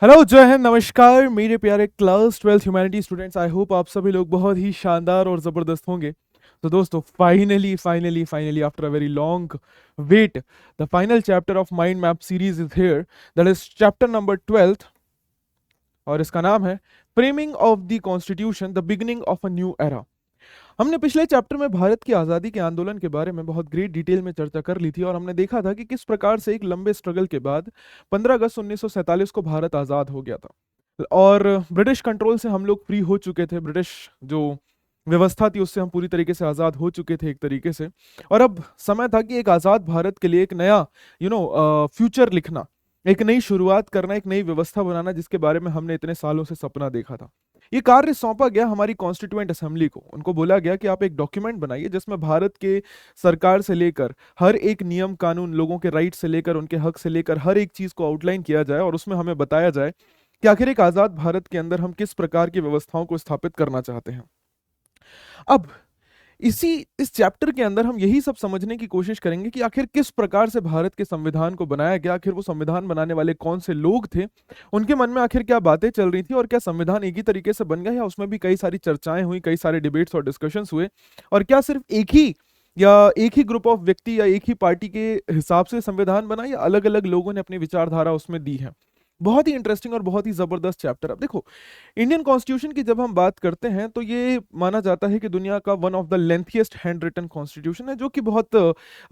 Hello, जय हिंद, नमस्कार मेरे प्यारे class 12th humanity students. I hope आप सभी लोग बहुत ही शानदार और ज़बरदस्त होंगे। तो दोस्तों, finally after a very long wait, the final chapter of mind map series is here. That is chapter number 12th, और इसका नाम है framing of the constitution, the beginning of a new era. हमने पिछले चैप्टर में भारत की आज़ादी के आंदोलन के बारे में बहुत ग्रेट डिटेल में चर्चा कर ली थी, और हमने देखा था कि किस प्रकार से एक लंबे स्ट्रगल के बाद 15 अगस्त 1947 को भारत आज़ाद हो गया था, और ब्रिटिश कंट्रोल से हम लोग फ्री हो चुके थे। ब्रिटिश जो व्यवस्था थी उससे हम पूरी तरीके से आज़ाद हो चुके थे एक तरीके से। और अब समय था कि एक आज़ाद भारत के लिए एक नया फ्यूचर लिखना, एक नई शुरुआत करना, एक नई व्यवस्था बनाना, जिसके बारे में हमने इतने सालों से सपना देखा था। ये कार्य सौंपा गया हमारी कॉन्स्टिट्यूएंट असेंबली को। उनको बोला गया कि आप एक डॉक्यूमेंट बनाइए जिसमें भारत के सरकार से लेकर हर एक नियम कानून, लोगों के राइट से लेकर उनके हक से लेकर हर एक चीज को आउटलाइन किया जाए, और उसमें हमें बताया जाए कि आखिर एक आजाद भारत के अंदर हम किस प्रकार की व्यवस्थाओं को स्थापित करना चाहते हैं। अब इस चैप्टर के अंदर हम यही सब समझने की कोशिश करेंगे कि आखिर किस प्रकार से भारत के संविधान को बनाया गया, आखिर वो संविधान बनाने वाले कौन से लोग थे, उनके मन में आखिर क्या बातें चल रही थी, और क्या संविधान एक ही तरीके से बन गया या उसमें भी कई सारी चर्चाएं हुई, कई सारे डिबेट्स और डिस्कशंस हुए, और क्या सिर्फ एक ही ग्रुप ऑफ व्यक्ति या एक ही पार्टी के हिसाब से संविधान बना, या अलग अलग लोगों ने अपनी विचारधारा उसमें दी है। बहुत ही इंटरेस्टिंग और बहुत ही जबरदस्त चैप्टर। अब देखो, इंडियन कॉन्स्टिट्यूशन की जब हम बात करते हैं तो ये माना जाता है कि दुनिया का one of the lengthiest hand written constitution है, जो कि बहुत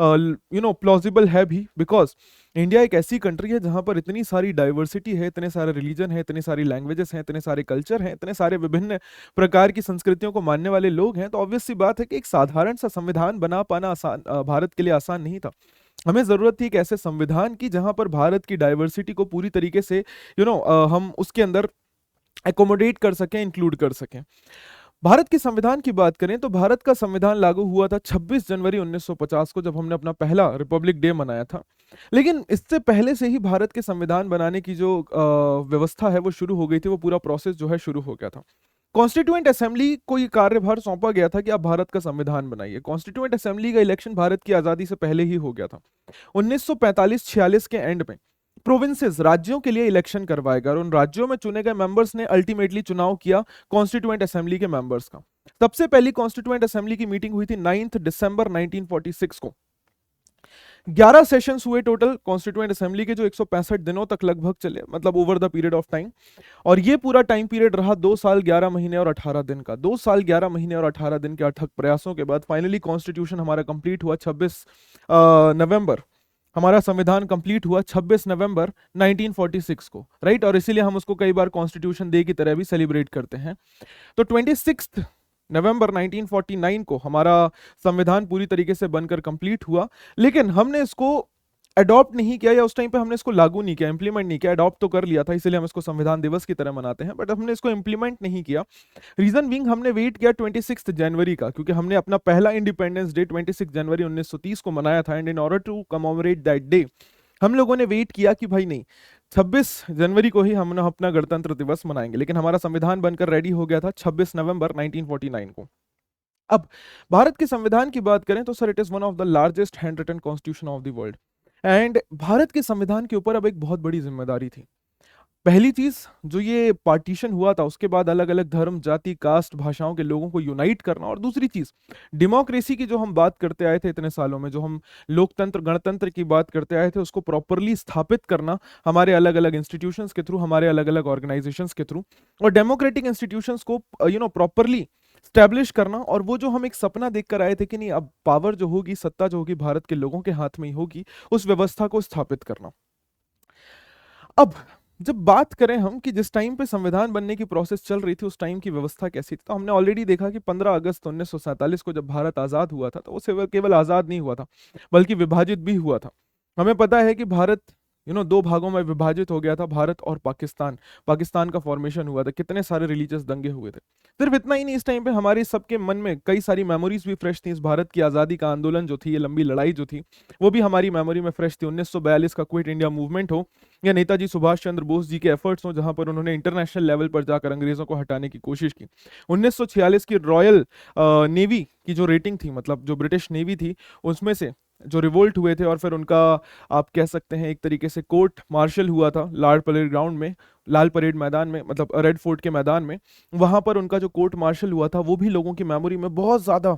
प्लॉजिबल है भी, बिकॉज इंडिया एक ऐसी कंट्री है जहां पर इतनी सारी डाइवर्सिटी है, इतने सारे रिलीजन है, इतनी सारी लैंग्वेजेस हैं, इतने सारे कल्चर हैं, इतने सारे विभिन्न प्रकार की संस्कृतियों को मानने वाले लोग हैं। तो ऑब्वियस सी बात है कि एक साधारण सा संविधान बना पाना आसान, भारत के लिए आसान नहीं था। हमें जरूरत थी एक ऐसे संविधान की जहां पर भारत की डाइवर्सिटी को पूरी तरीके से हम उसके अंदर एकोमोडेट कर सकें, इंक्लूड कर सकें। भारत के संविधान की बात करें तो भारत का संविधान लागू हुआ था 26 जनवरी 1950 को, जब हमने अपना पहला रिपब्लिक डे मनाया था। लेकिन इससे पहले से ही भारत के संविधान बनाने की जो व्यवस्था है वो शुरू हो गई थी, वो पूरा प्रोसेस जो है शुरू हो गया था। कॉन्स्टिट्यूएंट असेंबली को ये कार्यभार सौंपा गया था कि आप भारत का संविधान बनाइए। कॉन्स्टिट्यूएंट असेंबली का इलेक्शन भारत की आजादी से पहले ही हो गया था। 1945-46 के एंड में प्रोविंसेस, राज्यों के लिए इलेक्शन करवाए गए, और उन राज्यों में चुने गए मेंबर्स ने अल्टीमेटली चुनाव किया कॉन्स्टिट्यूएंट असेंबली के मेंबर्स का। सबसे पहली कॉन्स्टिट्यूएंट असेंबली की मीटिंग हुई थी 9 दिसंबर 1946 को। 11 सेशंस हुए टोटल कॉन्स्टिट्यूएंट असेंबली के, जो 165 दिनों तक लगभग चले, मतलब over the period of time. और ये पूरा टाइम पीरियड रहा 2 साल 11 महीने और 18 दिन का। 2 साल 11 महीने और 18 दिन के अथक प्रयासों के बाद फाइनली कॉन्स्टिट्यूशन हमारा कंप्लीट हुआ 26 नवंबर। हमारा संविधान कंप्लीट हुआ 26 नवंबर 1946 को, राइट। और इसीलिए हम उसको कई बार कॉन्स्टिट्यूशन डे की तरह भी सेलिब्रेट करते हैं। तो 26 नवंबर 1949 को हमारा संविधान पूरी तरीके से बनकर कंप्लीट हुआ। लेकिन हमने इसको अडॉप्ट नहीं किया, या उस टाइम पे हमने इसको लागू नहीं किया, इंप्लीमेंट नहीं किया। अडॉप्ट तो कर लिया था, इसीलिए हम इसको संविधान दिवस की तरह मनाते हैं, बट हमने इसको इंप्लीमेंट नहीं किया। रीजन बीइंग, हमने वेट किया 26 जनवरी का, क्योंकि हमने अपना पहला इंडिपेंडेंस डे 26 जनवरी 1930 को मनाया था। And in order to commemorate that day, हम लोगों ने वेट किया कि भाई नहीं, 26 जनवरी को ही हम अपना गणतंत्र दिवस मनाएंगे। लेकिन हमारा संविधान बनकर रेडी हो गया था 26 नवंबर 1949 को। अब भारत के संविधान की बात करें तो sir, it is one of the largest hand written constitution of the world. And Bharat के संविधान के ऊपर अब एक बहुत बड़ी जिम्मेदारी थी। पहली चीज, जो ये पार्टीशन हुआ था उसके बाद अलग अलग धर्म, जाति, कास्ट, भाषाओं के लोगों को यूनाइट करना। और दूसरी चीज, डेमोक्रेसी की जो हम बात करते आए थे इतने सालों में, जो हम लोकतंत्र, गणतंत्र की बात करते आए थे, उसको प्रॉपरली स्थापित करना हमारे अलग अलग इंस्टीट्यूशंस के थ्रू, हमारे अलग अलग ऑर्गेनाइजेशंस के थ्रू, और डेमोक्रेटिक इंस्टीट्यूशंस को प्रॉपरली स्टैब्लिश करना। और वो जो हम एक सपना देखकर आए थे कि नहीं, अब पावर जो होगी, सत्ता जो होगी, भारत के लोगों के हाथ में ही होगी, उस व्यवस्था को स्थापित करना। अब जब बात करें हम कि जिस टाइम पे संविधान बनने की प्रोसेस चल रही थी, उस टाइम की व्यवस्था कैसी थी, तो हमने ऑलरेडी देखा कि 15 अगस्त 1947 को जब भारत आजाद हुआ था, तो वो केवल आजाद नहीं हुआ था, बल्कि विभाजित भी हुआ था। हमें पता है कि भारत दो भागों में विभाजित हो गया था, भारत और पाकिस्तान। पाकिस्तान का फॉर्मेशन हुआ था, कितने सारे रिलीजियस दंगे हुए थे। सिर्फ इतना ही नहीं, इस टाइम पे हमारे सबके मन में कई सारी मेमोरीज भी फ्रेश थी। इस भारत की आज़ादी का आंदोलन जो थी, ये लंबी लड़ाई जो थी, वो भी हमारी मेमोरी में फ्रेश थी। 1942 का क्विट इंडिया मूवमेंट हो, या नेताजी सुभाष चंद्र बोस जी के एफर्ट्स हो, जहां पर उन्होंने इंटरनेशनल लेवल पर जाकर अंग्रेजों को हटाने की कोशिश की। 1946 की रॉयल नेवी की जो रेटिंग थी, मतलब जो ब्रिटिश नेवी थी, उसमें से जो रिवोल्ट हुए थे और फिर उनका आप कह सकते हैं एक तरीके से कोर्ट मार्शल हुआ था लाल परेड ग्राउंड में, लाल परेड मैदान में, मतलब रेड फोर्ट के मैदान में। वहां पर उनका जो कोर्ट मार्शल हुआ था वो भी लोगों की मेमोरी में बहुत ज्यादा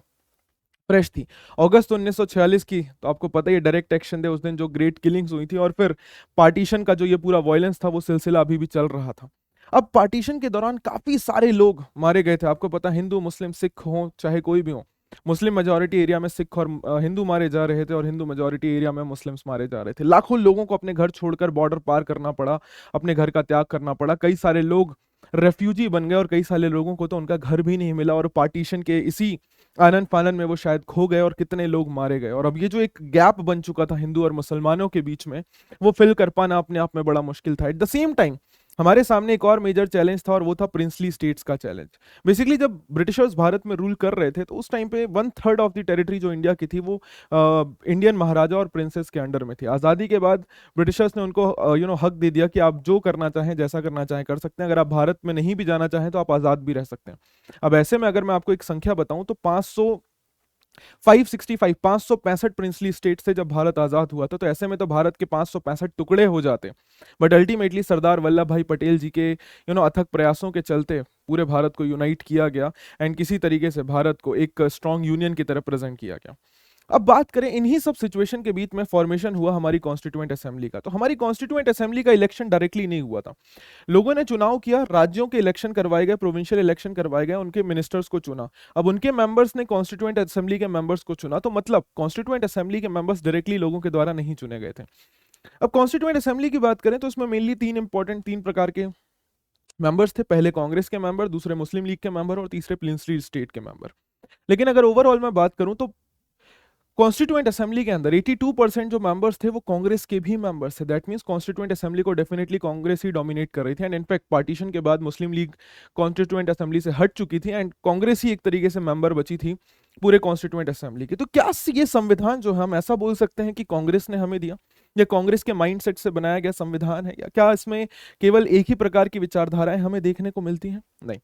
फ्रेश थी। अगस्त 1946 की तो आपको पता ही है, डायरेक्ट एक्शन डे, उस दिन जो ग्रेट किलिंग्स हुई थी, और फिर पार्टीशन का जो ये पूरा वायलेंस था वो सिलसिला अभी भी चल रहा था। अब पार्टीशन के दौरान काफी सारे लोग मारे गए थे, आपको पता, हिंदू मुस्लिम सिख हो चाहे कोई भी हो। मुस्लिम मेजोरिटी एरिया में सिख और हिंदू मारे जा रहे थे, और हिंदू मेजोरिटी एरिया में मुस्लिम्स मारे जा रहे थे। लाखों लोगों को अपने घर छोड़कर बॉर्डर पार करना पड़ा, अपने घर का त्याग करना पड़ा। कई सारे लोग रेफ्यूजी बन गए और कई सारे लोगों को तो उनका घर भी नहीं मिला, और पार्टीशन के इसी आनन फानन में वो शायद खो गए, और कितने लोग मारे गए। और अब ये जो एक गैप बन चुका था हिंदू और मुसलमानों के बीच में, वो फिल कर पाना अपने आप में बड़ा मुश्किल था। एट द सेम टाइम हमारे सामने एक और मेजर चैलेंज था, और वो था प्रिंसली स्टेट्स का चैलेंज। बेसिकली जब ब्रिटिशर्स भारत में रूल कर रहे थे तो उस टाइम पे 1/3 ऑफ द टेरिटरी जो इंडिया की थी वो इंडियन महाराजा और प्रिंसेस के अंडर में थी। आज़ादी के बाद ब्रिटिशर्स ने उनको हक दे दिया कि आप जो करना चाहें, जैसा करना चाहें कर सकते हैं। अगर आप भारत में नहीं भी जाना चाहें तो आप आज़ाद भी रह सकते हैं। अब ऐसे में अगर मैं आपको एक संख्या बताऊं तो 565 प्रिंसली स्टेट थे जब भारत आजाद हुआ था। तो ऐसे में तो भारत के 565 टुकड़े हो जाते, बट अल्टीमेटली सरदार वल्लभ भाई पटेल जी के अथक प्रयासों के चलते पूरे भारत को यूनाइट किया गया, एंड किसी तरीके से भारत को एक स्ट्रॉन्ग यूनियन की तरह प्रेजेंट किया गया। अब बात करें इन्हीं सब सिचुएशन के बीच में फॉर्मेशन हुआ हमारी कॉन्स्टिट्यूएंट असेंबली का। तो हमारी कॉन्स्टिट्यूएंट असेंबली का इलेक्शन डायरेक्टली नहीं हुआ था, लोगों ने चुनाव किया, राज्यों के इलेक्शन करवाए गए, प्रोविंशियल इलेक्शन करवाए गए, उनके मिनिस्टर्स को चुना। अब उनके मेंबर्स ने कॉन्स्टिट्यूएंट असेंबली के मेंबर्स को चुना, तो मतलब कॉन्स्टिट्यूएंट असेंबली के मेंबर्स डायरेक्टली लोगों के द्वारा नहीं चुने गए थे। अब कॉन्स्टिट्यूएंट असेंबली की बात करें तो इसमें मेनली तीन प्रकार के मेंबर्स थे। पहले कांग्रेस के मेंबर, दूसरे मुस्लिम लीग के मेंबर, और तीसरे प्रिंसली स्टेट के मेंबर। लेकिन अगर ओवरऑल मैं बात करूं तो कॉन्स्टिट्यूएंट असेंबली के अंदर 82% जो मेंबर्स थे वो कांग्रेस के भी मेंबर्स थे। दैट मींस कॉन्स्टिट्यूएंट असेंबली को डेफिनेटली कांग्रेस ही डोमिनेट कर रही थी, एंड इनफैक्ट पार्टीशन के बाद मुस्लिम लीग कॉन्स्टिट्यूएंट असेंबली से हट चुकी थी, एंड कांग्रेस ही एक तरीके से मेंबर बची थी पूरे कॉन्स्टिट्यूएंट असेंबली की। तो क्या ये संविधान जो हम ऐसा बोल सकते हैं कि कांग्रेस ने हमें दिया, या कांग्रेस के माइंडसेट से बनाया गया संविधान है, या क्या इसमें केवल एक ही प्रकार की विचारधाराएं हमें देखने को मिलती हैं? नहीं,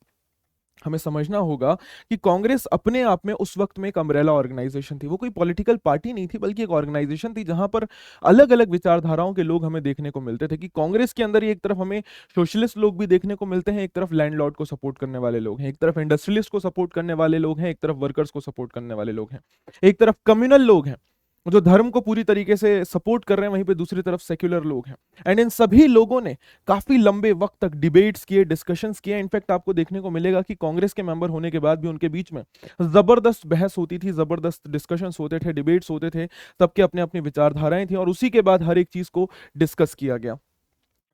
हमें समझना होगा कि कांग्रेस अपने आप में उस वक्त में एक अम्ब्रेला ऑर्गेनाइजेशन थी। वो कोई पॉलिटिकल पार्टी नहीं थी, बल्कि एक ऑर्गेनाइजेशन थी जहां पर अलग अलग विचारधाराओं के लोग हमें देखने को मिलते थे। कि कांग्रेस के अंदर ही एक तरफ हमें सोशलिस्ट लोग भी देखने को मिलते हैं, एक तरफ लैंडलॉर्ड को सपोर्ट करने वाले लोग हैं, एक तरफ इंडस्ट्रियलिस्ट को सपोर्ट करने वाले लोग हैं, एक तरफ वर्कर्स को सपोर्ट करने वाले लोग हैं, एक तरफ कम्युनल लोग हैं जो धर्म को पूरी तरीके से सपोर्ट कर रहे हैं, वहीं पे दूसरी तरफ सेक्युलर लोग हैं। एंड इन सभी लोगों ने काफी लंबे वक्त तक डिबेट्स किए, डिस्कशंस किए। इनफैक्ट आपको देखने को मिलेगा कि कांग्रेस के मेंबर होने के बाद भी उनके बीच में जबरदस्त बहस होती थी, जबरदस्त डिस्कशंस होते थे, डिबेट्स होते थे, सबके अपने अपनी विचारधाराएं थी, और उसी के बाद हर एक चीज को डिस्कस किया गया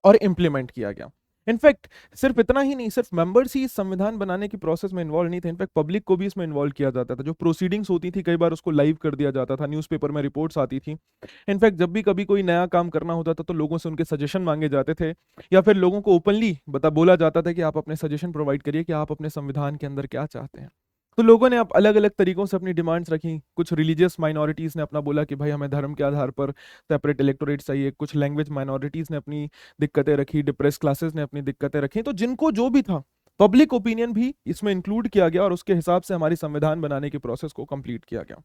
और इम्प्लीमेंट किया गया। इनफैक्ट सिर्फ इतना ही नहीं, सिर्फ मेंबर्स ही इस संविधान बनाने की प्रोसेस में इन्वॉल्व नहीं थे, इनफैक्ट पब्लिक को भी इसमें इन्वॉल्व किया जाता था। जो प्रोसीडिंग्स होती थी कई बार उसको लाइव कर दिया जाता था, न्यूज़पेपर में रिपोर्ट्स आती थी। इनफैक्ट जब भी कभी कोई नया काम करना होता था तो लोगों से उनके सजेशन मांगे जाते थे, या फिर लोगों को ओपनली बोला जाता था कि आप अपने सजेशन प्रोवाइड करिए कि आप अपने संविधान के अंदर क्या चाहते हैं। तो लोगों ने अब अलग अलग तरीकों से अपनी डिमांड्स रखी। कुछ रिलीजियस माइनॉरिटीज़ ने अपना बोला कि भाई हमें धर्म के आधार पर सेपरेट इलेक्टोरेट चाहिए, कुछ लैंग्वेज माइनॉरिटीज़ ने अपनी दिक्कतें रखी, डिप्रेस क्लासेस ने अपनी दिक्कतें रखी। तो जिनको जो भी था, पब्लिक ओपिनियन भी इसमें इंक्लूड किया गया, और उसके हिसाब से हमारी संविधान बनाने की प्रोसेस को कंप्लीट किया गया।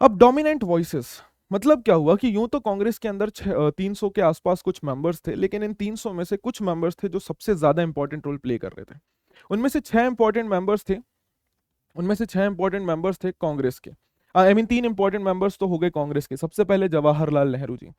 अब डोमिनेंट वॉइसेस मतलब क्या हुआ कि यूं तो कांग्रेस के अंदर 300 के आसपास कुछ मेंबर्स थे, लेकिन इन 300 में से कुछ मेंबर्स थे जो सबसे ज्यादा इंपॉर्टेंट रोल प्ले कर रहे थे। उनमें से 6 इंपॉर्टेंट मेंबर्स थे कांग्रेस के। आई मीन 3 इंपॉर्टेंट मेंबर्स तो हो गए कांग्रेस के। सबसे पहले जवाहरलाल नेहरू जी,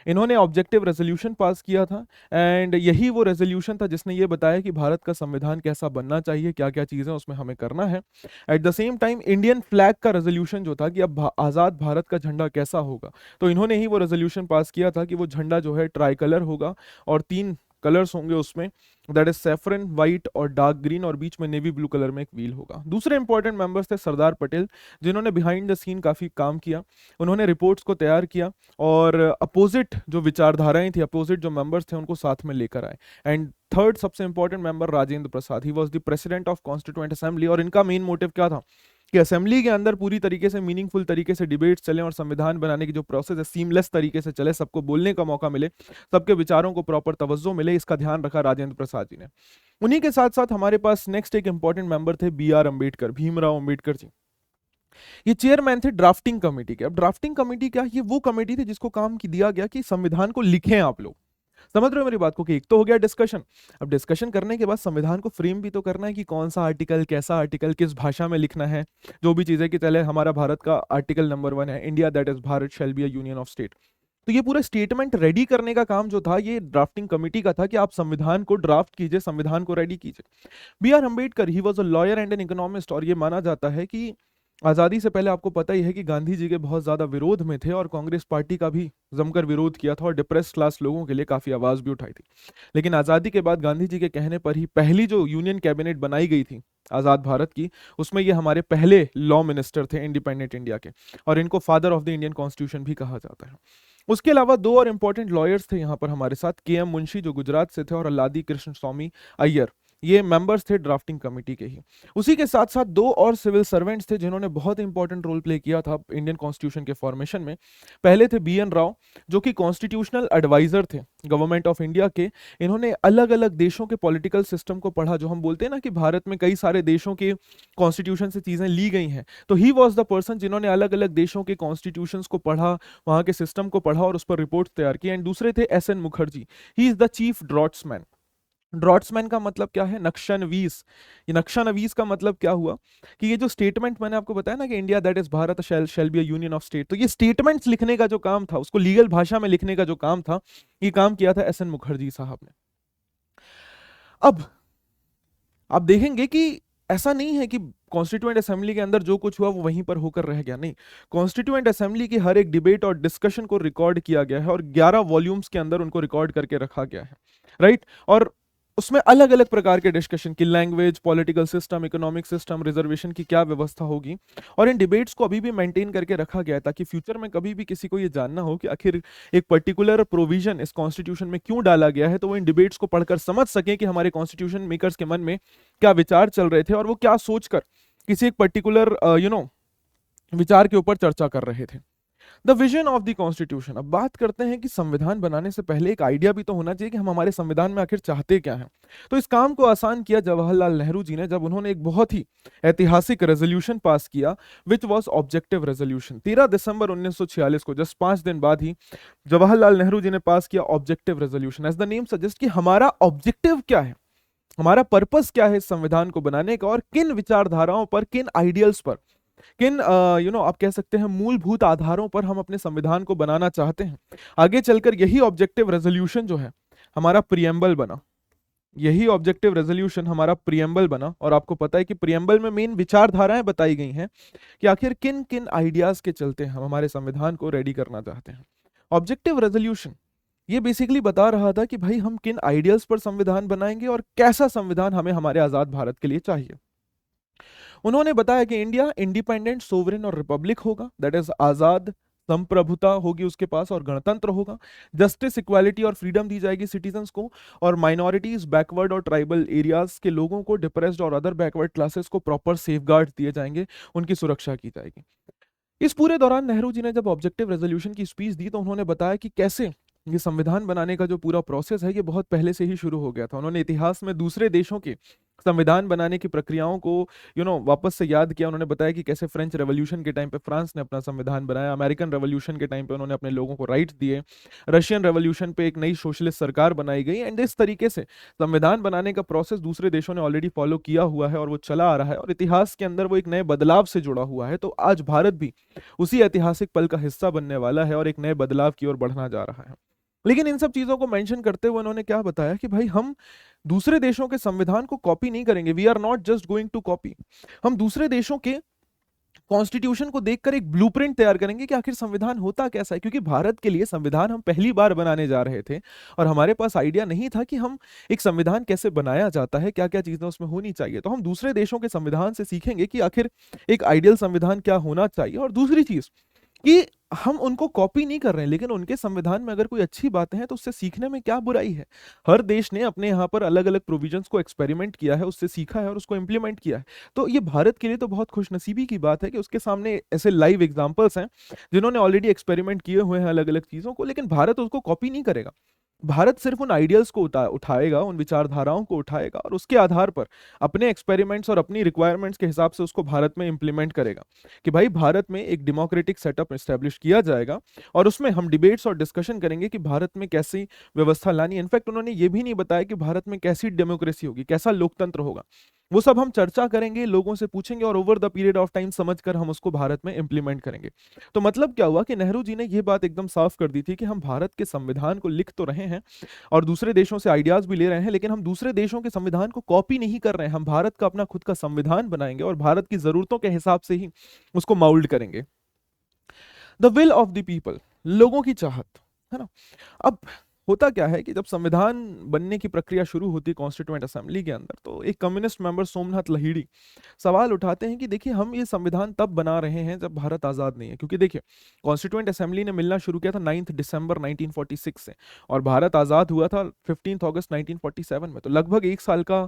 इन्होंने ऑब्जेक्टिव रेजोल्यूशन पास किया था, एंड यही वो रेजोल्यूशन था जिसने ये बताया कि भारत का संविधान कैसा बनना चाहिए, क्या क्या चीजें उसमें हमें करना है। At the same time Indian flag का रेजोल्यूशन जो था कि अब आजाद भारत का झंडा कैसा होगा, तो इन्होंने ही वो रेजोल्यूशन पास किया था कि वो झंडा जो है ट्राई कलर होगा, और 3 कलर्स होंगे उसमें, दैट इज सैफरन, व्हाइट और डार्क ग्रीन, और बीच में नेवी ब्लू कलर में एक व्हील होगा। दूसरे इंपॉर्टेंट मेंबर्स थे सरदार पटेल, जिन्होंने बिहाइंड द सीन काफी काम किया। उन्होंने रिपोर्ट्स को तैयार किया, और अपोजिट जो विचारधाराएं थी, अपोजिट जो मेंबर्स थे, उनको साथ में लेकर आए। एंड थर्ड सबसे important member Rajendra Prasad, he was the president of constituent assembly, और इनका मेन मोटिव क्या था कि असेंबली के अंदर पूरी तरीके से मीनिंगफुल तरीके से डिबेट्स चले, और संविधान बनाने की जो प्रोसेस है सीमलेस तरीके से चले, सबको बोलने का मौका मिले, सबके विचारों को प्रॉपर तवज्जो मिले। इसका ध्यान रखा राजेंद्र प्रसाद जी ने। उन्हीं के साथ साथ हमारे पास नेक्स्ट एक इंपॉर्टेंट मेंबर थे बी आर अम्बेडकर, भीमराव अम्बेडकर जी। ये चेयरमैन थे ड्राफ्टिंग कमेटी के। अब ड्राफ्टिंग कमेटी क्या, ये वो कमेटी थी जिसको काम की दिया गया कि संविधान को लिखें आप लोग। समझ रहे हो मेरी बात को, कि एक तो हो गया डिस्कशन, अब डिस्कशन करने के बाद संविधान को फ्रेम भी तो करना है कि कौन सा आर्टिकल, कैसा आर्टिकल, किस भाषा में लिखना है, जो भी चीजें कि चले हमारा भारत का आर्टिकल नंबर 1 है, India that is Bharat shall be a union of state. तो ये पूरा स्टेटमेंट रेडी करने का काम जो था ये ड्राफ्टिंग कमेटी का था, कि आप संविधान को ड्राफ्ट कीजिए, संविधान को रेडी कीजिए। B R Ambedkar he was a lawyer and an economist, और ये माना जाता है कि आज़ादी से पहले आपको पता ही है कि गांधी जी के बहुत ज़्यादा विरोध में थे, और कांग्रेस पार्टी का भी जमकर विरोध किया था, और डिप्रेस क्लास लोगों के लिए काफ़ी आवाज़ भी उठाई थी। लेकिन आज़ादी के बाद गांधी जी के कहने पर ही पहली जो यूनियन कैबिनेट बनाई गई थी आज़ाद भारत की, उसमें ये हमारे पहले लॉ मिनिस्टर थे इंडिपेंडेंट इंडिया के, और इनको father of the Indian constitution भी कहा जाता है। उसके अलावा दो और इंपॉर्टेंट लॉयर्स थे यहाँ पर हमारे साथ, के एम मुंशी जो गुजरात से थे, और अल्लादी कृष्ण स्वामी अय्यर, ये मेंबर्स थे ड्राफ्टिंग कमेटी के ही। उसी के साथ साथ दो और सिविल सर्वेंट्स थे जिन्होंने बहुत इंपॉर्टेंट रोल प्ले किया था इंडियन कॉन्स्टिट्यूशन के फॉर्मेशन में। पहले थे बी एन राव, जो कि कॉन्स्टिट्यूशनल एडवाइजर थे गवर्नमेंट ऑफ इंडिया के। इन्होंने अलग अलग देशों के पॉलिटिकल सिस्टम को पढ़ा, जो हम बोलते हैं ना कि भारत में कई सारे देशों के कॉन्स्टिट्यूशन से चीजें ली गई हैं, तो ही वॉज द पर्सन जिन्होंने अलग अलग देशों के कॉन्स्टिट्यूशंस को पढ़ा, वहां के सिस्टम को पढ़ा और उस पर रिपोर्ट तैयार की। एंड दूसरे थे S N Mukherjee, he is the chief draughtsman. Draughtsman का मतलब क्या है, नक्शानवीस। ये नक्शानवीस का मतलब क्या हुआ कि ये जो स्टेटमेंट मैंने आपको बताया ना कि India that is Bharat shall be a union of state, तो ये स्टेटमेंट्स लिखने का जो काम था, उसको लीगल भाषा में लिखने का जो काम था, ये काम किया था एस एन मुखर्जी साहब ने। अब आप देखेंगे कि ऐसा नहीं है कि कॉन्स्टिट्यूएंट असेंबली के अंदर जो कुछ हुआ वो वहीं पर होकर रह गया, नहीं। कॉन्स्टिट्यूएंट असेंबली की हर एक डिबेट और डिस्कशन को रिकॉर्ड किया गया है, और 11 वॉल्यूम्स के अंदर उनको रिकॉर्ड करके रखा गया है, राइट। और उसमें अलग अलग प्रकार के डिस्कशन की, language, political system, economic system, reservation की क्या व्यवस्था होगी, और इन डिबेट्स को अभी भी मेंटेन करके रखा गया है, ताकि फ्यूचर में कभी भी किसी को ये जानना हो कि आखिर एक पर्टिकुलर प्रोविजन इस कॉन्स्टिट्यूशन में क्यों डाला गया है, तो वो इन डिबेट्स को पढ़कर समझ सकें कि हमारे कॉन्स्टिट्यूशन मेकर्स के मन में क्या विचार चल रहे थे, और वो क्या सोचकर किसी एक पर्टिकुलर विचार के ऊपर चर्चा कर रहे थे। The vision of the constitution. अब बात करते हैं कि संविधान बनाने से पहले एक आइडिया भी तो होना चाहिए कि हम हमारे संविधान में आखिर चाहते क्या हैं। तो इस काम को आसान किया जवाहरलाल नेहरू जी ने, जब उन्होंने एक बहुत ही ऐतिहासिक रेजोल्यूशन पास किया, विच वॉज ऑब्जेक्टिव रेजोल्यूशन। 13 दिसंबर 1946 को, जस्ट 5 दिन बाद ही, जवाहरलाल नेहरू जी ने पास किया objective resolution. As the name suggest कि हमारा ऑब्जेक्टिव क्या है, हमारा पर्पस क्या है इस संविधान को बनाने का, और किन विचारधाराओं पर, किन आइडियल्स पर, किन आप कह सकते हैं मूलभूत आधारों पर हम अपने संविधान को बनाना चाहते हैं। आगे चलकर यही ऑब्जेक्टिव रेजोल्यूशन जो है हमारा प्रियम्बल बना, यही ऑब्जेक्टिव रेजोल्यूशन हमारा प्रियम्बल बना। और आपको पता है कि प्रियम्बल में मेन विचारधाराएं बताई गई हैं कि आखिर किन किन आइडियाज के चलते हम हमारे संविधान को रेडी करना चाहते हैं। ऑब्जेक्टिव रेजोल्यूशन ये बेसिकली बता रहा था कि भाई हम किन आइडियल्स पर संविधान बनाएंगे और कैसा संविधान हमें हमारे आजाद भारत के लिए चाहिए। उन्होंने बताया कि इंडिया इंडिपेंडेंट, सोवरेन और रिपब्लिक होगा, दैट इज आजाद, संप्रभुता होगी उसके पास, और गणतंत्र होगा। जस्टिस, इक्वालिटी और फ्रीडम दी जाएगी सिटीजन्स को, और माइनॉरिटीज, बैकवर्ड और ट्राइबल एरियाज के लोगों को, डिप्रेस्ड और अदर बैकवर्ड क्लासेस को प्रॉपर सेफगार्ड दिए जाएंगे, उनकी सुरक्षा की जाएगी। इस पूरे दौरान नेहरू जी ने जब ऑब्जेक्टिव रेजोल्यूशन की स्पीच दी, तो उन्होंने बताया कि कैसे ये संविधान बनाने का जो पूरा प्रोसेस है ये बहुत पहले से ही शुरू हो गया था। उन्होंने इतिहास में दूसरे देशों के संविधान बनाने की प्रक्रियाओं को वापस से याद किया। उन्होंने बताया कि कैसे फ्रेंच रेवोल्यूशन के टाइम पे फ्रांस ने अपना संविधान बनाया, अमेरिकन रेवोल्यूशन के टाइम पे उन्होंने अपने लोगों को राइट्स दिए, रशियन रेवोल्यूशन पे एक नई सोशलिस्ट सरकार बनाई गई। एंड इस तरीके से संविधान बनाने का प्रोसेस दूसरे देशों ने ऑलरेडी फॉलो किया हुआ है और वो चला आ रहा है, और इतिहास के अंदर वो एक नए बदलाव से जुड़ा हुआ है। तो आज भारत भी उसी ऐतिहासिक पल का हिस्सा बनने वाला है और एक नए बदलाव की ओर बढ़ना जा रहा है। लेकिन इन सब चीजों को मेंशन करते हुए उन्होंने क्या बताया कि भाई हम दूसरे देशों के संविधान को कॉपी नहीं करेंगे, we are not just going to copy. हम दूसरे देशों के कॉन्स्टिट्यूशन को देखकर एक ब्लूप्रिंट तैयार करेंगे कि आखिर संविधान होता कैसा है, क्योंकि भारत के लिए संविधान हम पहली बार बनाने जा रहे थे और हमारे पास आइडिया नहीं था कि हम एक संविधान कैसे बनाया जाता है, क्या क्या चीजें उसमें होनी चाहिए। तो हम दूसरे देशों के संविधान से सीखेंगे कि आखिर एक आइडियल संविधान क्या होना चाहिए। और दूसरी चीज कि हम उनको कॉपी नहीं कर रहे हैं, लेकिन उनके संविधान में अगर कोई अच्छी बातें हैं तो उससे सीखने में क्या बुराई है। हर देश ने अपने यहाँ पर अलग अलग प्रोविजंस को एक्सपेरिमेंट किया है, उससे सीखा है और उसको इंप्लीमेंट किया है। तो ये भारत के लिए तो बहुत खुशनसीबी की बात है कि उसके सामने ऐसे लाइव एग्जांपल्स हैं जिन्होंने ऑलरेडी एक्सपेरिमेंट किए हुए हैं अलग अलग चीजों को, लेकिन भारत उसको कॉपी नहीं करेगा। भारत सिर्फ उन आइडियल्स को उठाएगा, उन विचारधाराओं को उठाएगा और उसके आधार पर अपने एक्सपेरिमेंट्स और अपनी रिक्वायरमेंट्स के हिसाब से उसको भारत में इंप्लीमेंट करेगा कि भाई भारत में एक डेमोक्रेटिक सेटअप एस्टेब्लिश किया जाएगा और उसमें हम डिबेट्स और डिस्कशन करेंगे कि भारत में कैसी व्यवस्था लानी है। इनफैक्ट उन्होंने ये भी नहीं बताया कि भारत में कैसी डेमोक्रेसी होगी, कैसा लोकतंत्र होगा। वो सब हम चर्चा करेंगे, लोगों से पूछेंगे और over the period of time समझकर हम उसको भारत में इंप्लीमेंट करेंगे। तो मतलब क्या हुआ कि नेहरू जी ने ये बात एकदम साफ कर दी थी कि हम भारत के संविधान को लिख तो रहे हैं और दूसरे देशों से आइडियाज भी ले रहे हैं, लेकिन हम दूसरे देशों के संविधान को कॉपी नहीं कर रहे हैं। हम भारत का अपना खुद का संविधान बनाएंगे और भारत की जरूरतों के हिसाब से ही उसको माउल्ड करेंगे। The will of the people, लोगों की चाहत, है ना। अब होता क्या है कि जब संविधान बनने की प्रक्रिया शुरू होती है कॉन्स्टिट्यूएंट असेंबली के अंदर, तो एक कम्युनिस्ट मेंबर सोमनाथ लहिड़ी सवाल उठाते हैं कि देखिए हम ये संविधान तब बना रहे हैं जब भारत आज़ाद नहीं है, क्योंकि देखिए कॉन्स्टिट्यूएंट असेंबली ने मिलना शुरू किया था 9 दिसंबर 1946 से और भारत आज़ाद हुआ था 15 अगस्त 1947 में। तो लगभग एक साल का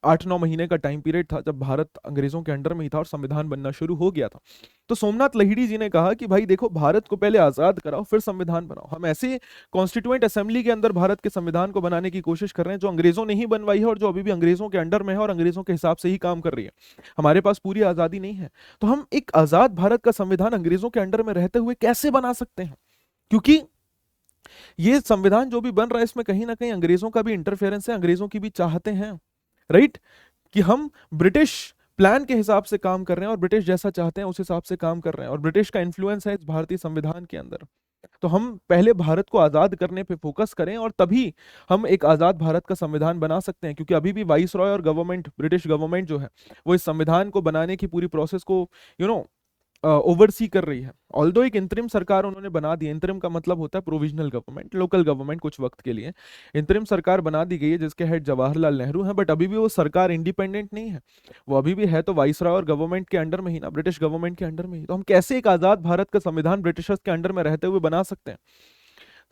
8-9 महीने का टाइम पीरियड था जब भारत अंग्रेजों के अंडर में ही था और संविधान बनना शुरू हो गया था। तो सोमनाथ लहिड़ी जी ने कहा कि भाई देखो, भारत को पहले आजाद कराओ फिर संविधान बनाओ। हम ऐसे कॉन्स्टिट्यूएंट असेंबली के अंदर भारत के संविधान को बनाने की कोशिश कर रहे हैं जो अंग्रेजों ने ही बनवाई है और जो अभी भी अंग्रेजों के अंडर में है और अंग्रेजों के हिसाब से ही काम कर रही है। हमारे पास पूरी आजादी नहीं है, तो हम एक आजाद भारत का संविधान अंग्रेजों के अंडर में रहते हुए कैसे बना सकते हैं, क्योंकि ये संविधान जो भी बन रहा है इसमें कहीं ना कहीं अंग्रेजों का भी इंटरफेरेंस है, अंग्रेजों की भी चाहते हैं, राइट। कि हम ब्रिटिश प्लान के हिसाब से काम कर रहे हैं और ब्रिटिश जैसा चाहते हैं उस हिसाब से काम कर रहे हैं और ब्रिटिश का इन्फ्लुएंस है इस भारतीय संविधान के अंदर। तो हम पहले भारत को आजाद करने पे फोकस करें और तभी हम एक आजाद भारत का संविधान बना सकते हैं, क्योंकि अभी भी वाइस रॉय और गवर्नमेंट, ब्रिटिश गवर्नमेंट जो है वो इस संविधान को बनाने की पूरी प्रोसेस को ओवरसी कर रही है। ऑल्दो एक इंतरिम सरकार उन्होंने बना दी, इंतरिम का मतलब होता है प्रोविजनल गवर्नमेंट, लोकल गवर्नमेंट कुछ वक्त के लिए। इंतरिम सरकार बना दी गई है जिसके हेड जवाहरलाल नेहरू हैं, बट अभी भी वो सरकार इंडिपेंडेंट नहीं है, वो अभी भी है तो वाइसरॉय और गवर्नमेंट के अंडर में ही ना, ब्रिटिश गवर्नमेंट के अंडर में ही। तो हम कैसे एक आजाद भारत का संविधान ब्रिटिशर्स के अंडर में रहते हुए बना सकते हैं।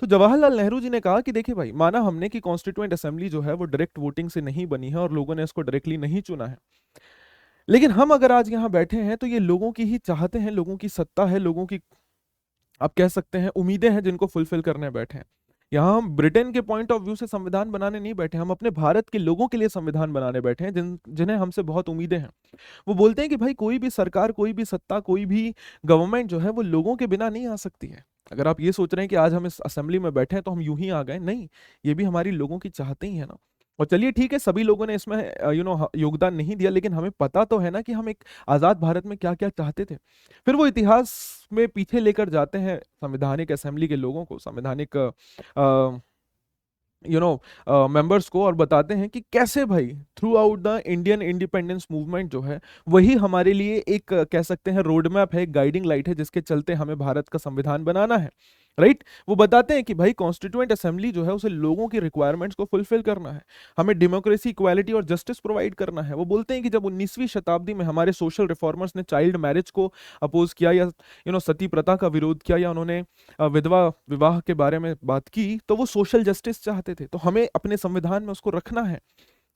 तो जवाहरलाल नेहरू जी ने कहा कि देखिए भाई, माना हमने कि कॉन्स्टिट्यूएंट असेंबली जो है वो डायरेक्ट वोटिंग से नहीं बनी है और लोगों ने इसको डायरेक्टली नहीं चुना है, लेकिन हम अगर आज यहाँ बैठे हैं तो ये लोगों की ही चाहते हैं, लोगों की सत्ता है, लोगों की आप कह सकते हैं उम्मीदें हैं जिनको फुलफिल करने बैठे हैं। यहाँ हम ब्रिटेन के पॉइंट ऑफ व्यू से संविधान बनाने नहीं बैठे, हम अपने भारत के लोगों के लिए संविधान बनाने बैठे हैं जिन्हें हमसे बहुत उम्मीदें हैं। वो बोलते हैं कि भाई कोई भी सरकार, कोई भी सत्ता, कोई भी गवर्नमेंट जो है वो लोगों के बिना नहीं आ सकती है। अगर आप ये सोच रहे हैं कि आज हम इस असेंबली में बैठे हैं तो हम यूं ही आ गए, नहीं, ये भी हमारी लोगों की चाहते ही है ना। और चलिए ठीक है, सभी लोगों ने इसमें योगदान नहीं दिया, लेकिन हमें पता तो है ना कि हम एक आजाद भारत में क्या क्या चाहते थे। फिर वो इतिहास में पीछे लेकर जाते हैं संवैधानिक असेंबली के लोगों को, संवैधानिक मेंबर्स को, और बताते हैं कि कैसे भाई through out the Indian independence movement जो है वही हमारे लिए एक कह सकते हैं रोड मैप है, एक गाइडिंग लाइट है जिसके चलते हमें भारत का संविधान बनाना है, राइट। वो बताते हैं कि भाई कॉन्स्टिट्यूएंट असेंबली जो है उसे लोगों की रिक्वायरमेंट्स को फुलफिल करना है, हमें डेमोक्रेसी, इक्वालिटी और जस्टिस प्रोवाइड करना है। वो बोलते हैं कि जब 19वीं शताब्दी में हमारे सोशल रिफॉर्मर्स ने चाइल्ड मैरिज को अपोज किया या सती प्रथा का विरोध किया या उन्होंने विधवा विवाह के बारे में बात की, तो वो सोशल जस्टिस चाहते थे, तो हमें अपने संविधान में उसको रखना है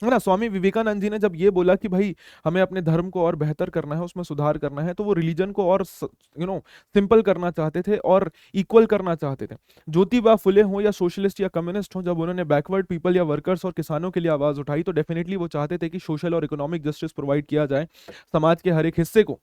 ना। स्वामी विवेकानंद जी ने जब ये बोला कि भाई हमें अपने धर्म को और बेहतर करना है, उसमें सुधार करना है, तो वो रिलीजन को और सिंपल करना चाहते थे और इक्वल करना चाहते थे। ज्योतिबा फुले हो या सोशलिस्ट या कम्युनिस्ट हो, जब उन्होंने बैकवर्ड पीपल या वर्कर्स और किसानों के लिए आवाज उठाई तो डेफिनेटली वो चाहते थे कि सोशल और इकोनॉमिक जस्टिस प्रोवाइड किया जाए समाज के हर एक हिस्से को।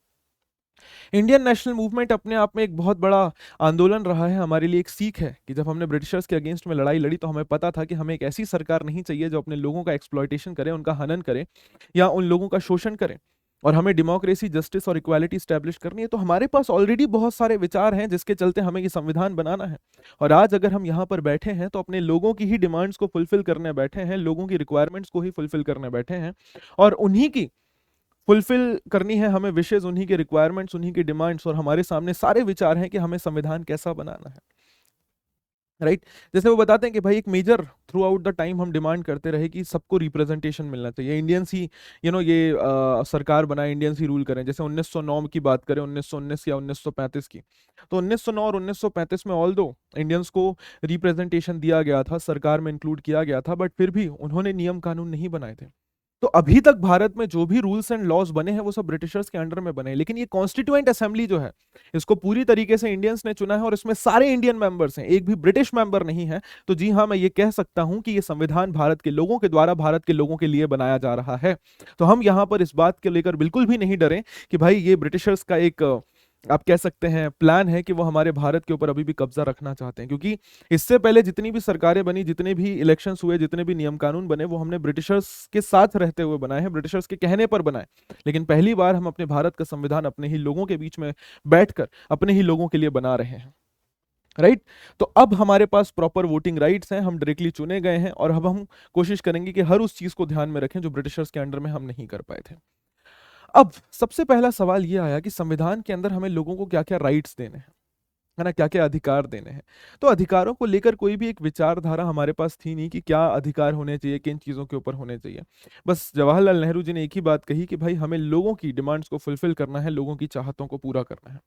इंडियन नेशनल मूवमेंट अपने आप में एक बहुत बड़ा आंदोलन रहा है, हमारे लिए एक सीख है कि जब हमने ब्रिटिशर्स के अगेंस्ट में लड़ाई लड़ी तो हमें पता था कि हमें एक ऐसी सरकार नहीं चाहिए जो अपने लोगों का एक्सप्लॉयटेशन करे, उनका हनन करे या उन लोगों का शोषण करे, और हमें डेमोक्रेसी, जस्टिस और इक्वालिटी स्टैब्लिश करनी है। तो हमारे पास ऑलरेडी बहुत सारे विचार हैं जिसके चलते हमें ये संविधान बनाना है। और आज अगर हम यहाँ पर बैठे हैं तो अपने लोगों की ही डिमांड्स को फुलफिल करने बैठे हैं, लोगों की रिक्वायरमेंट्स को ही फुलफिल करने बैठे हैं, और उन्हीं की फुलफिल करनी है हमें विशेष, उन्हीं के रिक्वायरमेंट्स, उन्हीं की डिमांड्स, और हमारे सामने सारे विचार हैं कि हमें संविधान कैसा बनाना है, राइट। जैसे वो बताते हैं कि भाई एक major throughout the time हम डिमांड करते रहे कि सबको रिप्रेजेंटेशन मिलना चाहिए, इंडियंस ही ये सरकार बनाए, इंडियंस ही रूल करें। जैसे 1909 की बात करें, 1919 या 1935 की, तो 1909 और 1935 में ऑल दो इंडियंस को रिप्रेजेंटेशन दिया गया था, सरकार में इंक्लूड किया गया था, बट फिर भी उन्होंने नियम कानून नहीं बनाए थे। तो अभी तक भारत में जो भी रूल्स एंड लॉज बने हैं वो सब ब्रिटिशर्स के अंडर में बने हैं, लेकिन ये कॉन्स्टिट्यूएंट असेंबली जो है इसको पूरी तरीके से इंडियंस ने चुना है और इसमें सारे इंडियन मेंबर्स हैं, एक भी ब्रिटिश मेंबर नहीं है। तो जी हाँ, मैं ये कह सकता हूं कि ये संविधान भारत के लोगों के द्वारा भारत के लोगों के लिए बनाया जा रहा है। तो हम यहां पर इस बात के लेकर बिल्कुल भी नहीं डरें कि भाई ये ब्रिटिशर्स का एक आप कह सकते हैं प्लान है कि वो हमारे भारत के ऊपर अभी भी कब्जा रखना चाहते हैं, क्योंकि इससे पहले जितनी भी सरकारें बनी, जितने भी इलेक्शंस हुए, जितने भी नियम कानून बने, वो हमने ब्रिटिशर्स के साथ रहते हुए बनाए हैं, ब्रिटिशर्स के कहने पर बनाए। लेकिन पहली बार हम अपने भारत का संविधान अपने ही लोगों के बीच में बैठकर अपने ही लोगों के लिए बना रहे हैं, राइट। तो अब हमारे पास प्रॉपर वोटिंग राइट्स हैं, हम डायरेक्टली चुने गए हैं, और अब हम कोशिश करेंगे कि हर उस चीज को ध्यान में रखें जो ब्रिटिशर्स के अंडर में हम नहीं कर पाए थे। अब सबसे पहला सवाल यह आया कि संविधान के अंदर हमें लोगों को क्या क्या राइट्स देने हैं, है ना, क्या क्या अधिकार देने हैं। तो अधिकारों को लेकर कोई भी एक विचारधारा हमारे पास थी नहीं कि क्या अधिकार होने चाहिए, किन चीज़ों के ऊपर होने चाहिए। बस जवाहरलाल नेहरू जी ने एक ही बात कही कि भाई हमें लोगों की डिमांड्स को फुलफिल करना है, लोगों की चाहतों को पूरा करना है।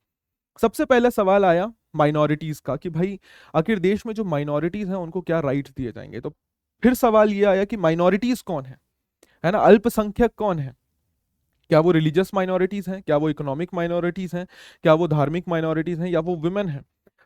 सबसे पहला सवाल आया माइनॉरिटीज का कि भाई आखिर देश में जो माइनॉरिटीज हैं उनको क्या राइट्स दिए जाएंगे। तो फिर सवाल ये आया कि माइनॉरिटीज कौन है ना, अल्पसंख्यक कौन है। क्या वो रिलीजियस माइनॉरिटीज हैं, क्या वो इकोनॉमिक माइनॉरिटीज हैं, क्या वो धार्मिक माइनॉरिटीज हैं, या वो वुमेन हैं।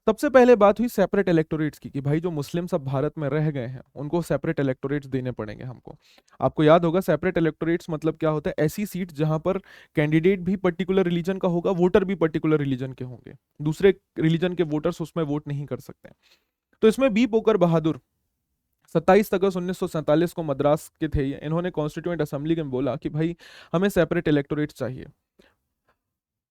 सबसे पहले बात हुई सेपरेट इलेक्टोरेट्स की कि भाई जो मुस्लिम सब भारत में रह गए हैं उनको सेपरेट इलेक्टोरेट्स देने पड़ेंगे हमको। आपको याद होगा सेपरेट इलेक्टोरेट्स मतलब क्या होता है, ऐसी सीट जहां पर कैंडिडेट भी पर्टिकुलर रिलीजन का होगा, वोटर भी पर्टिकुलर रिलीजन के होंगे, दूसरे रिलीजन के वोटर्स उसमें वोट नहीं कर सकते। तो इसमें बी पोकर बहादुर 27 अगस्त 1947 को मद्रास के थे ये, इन्होंने कॉन्स्टिट्यूएंट असेंबली में बोला कि भाई हमें सेपरेट इलेक्टोरेट चाहिए।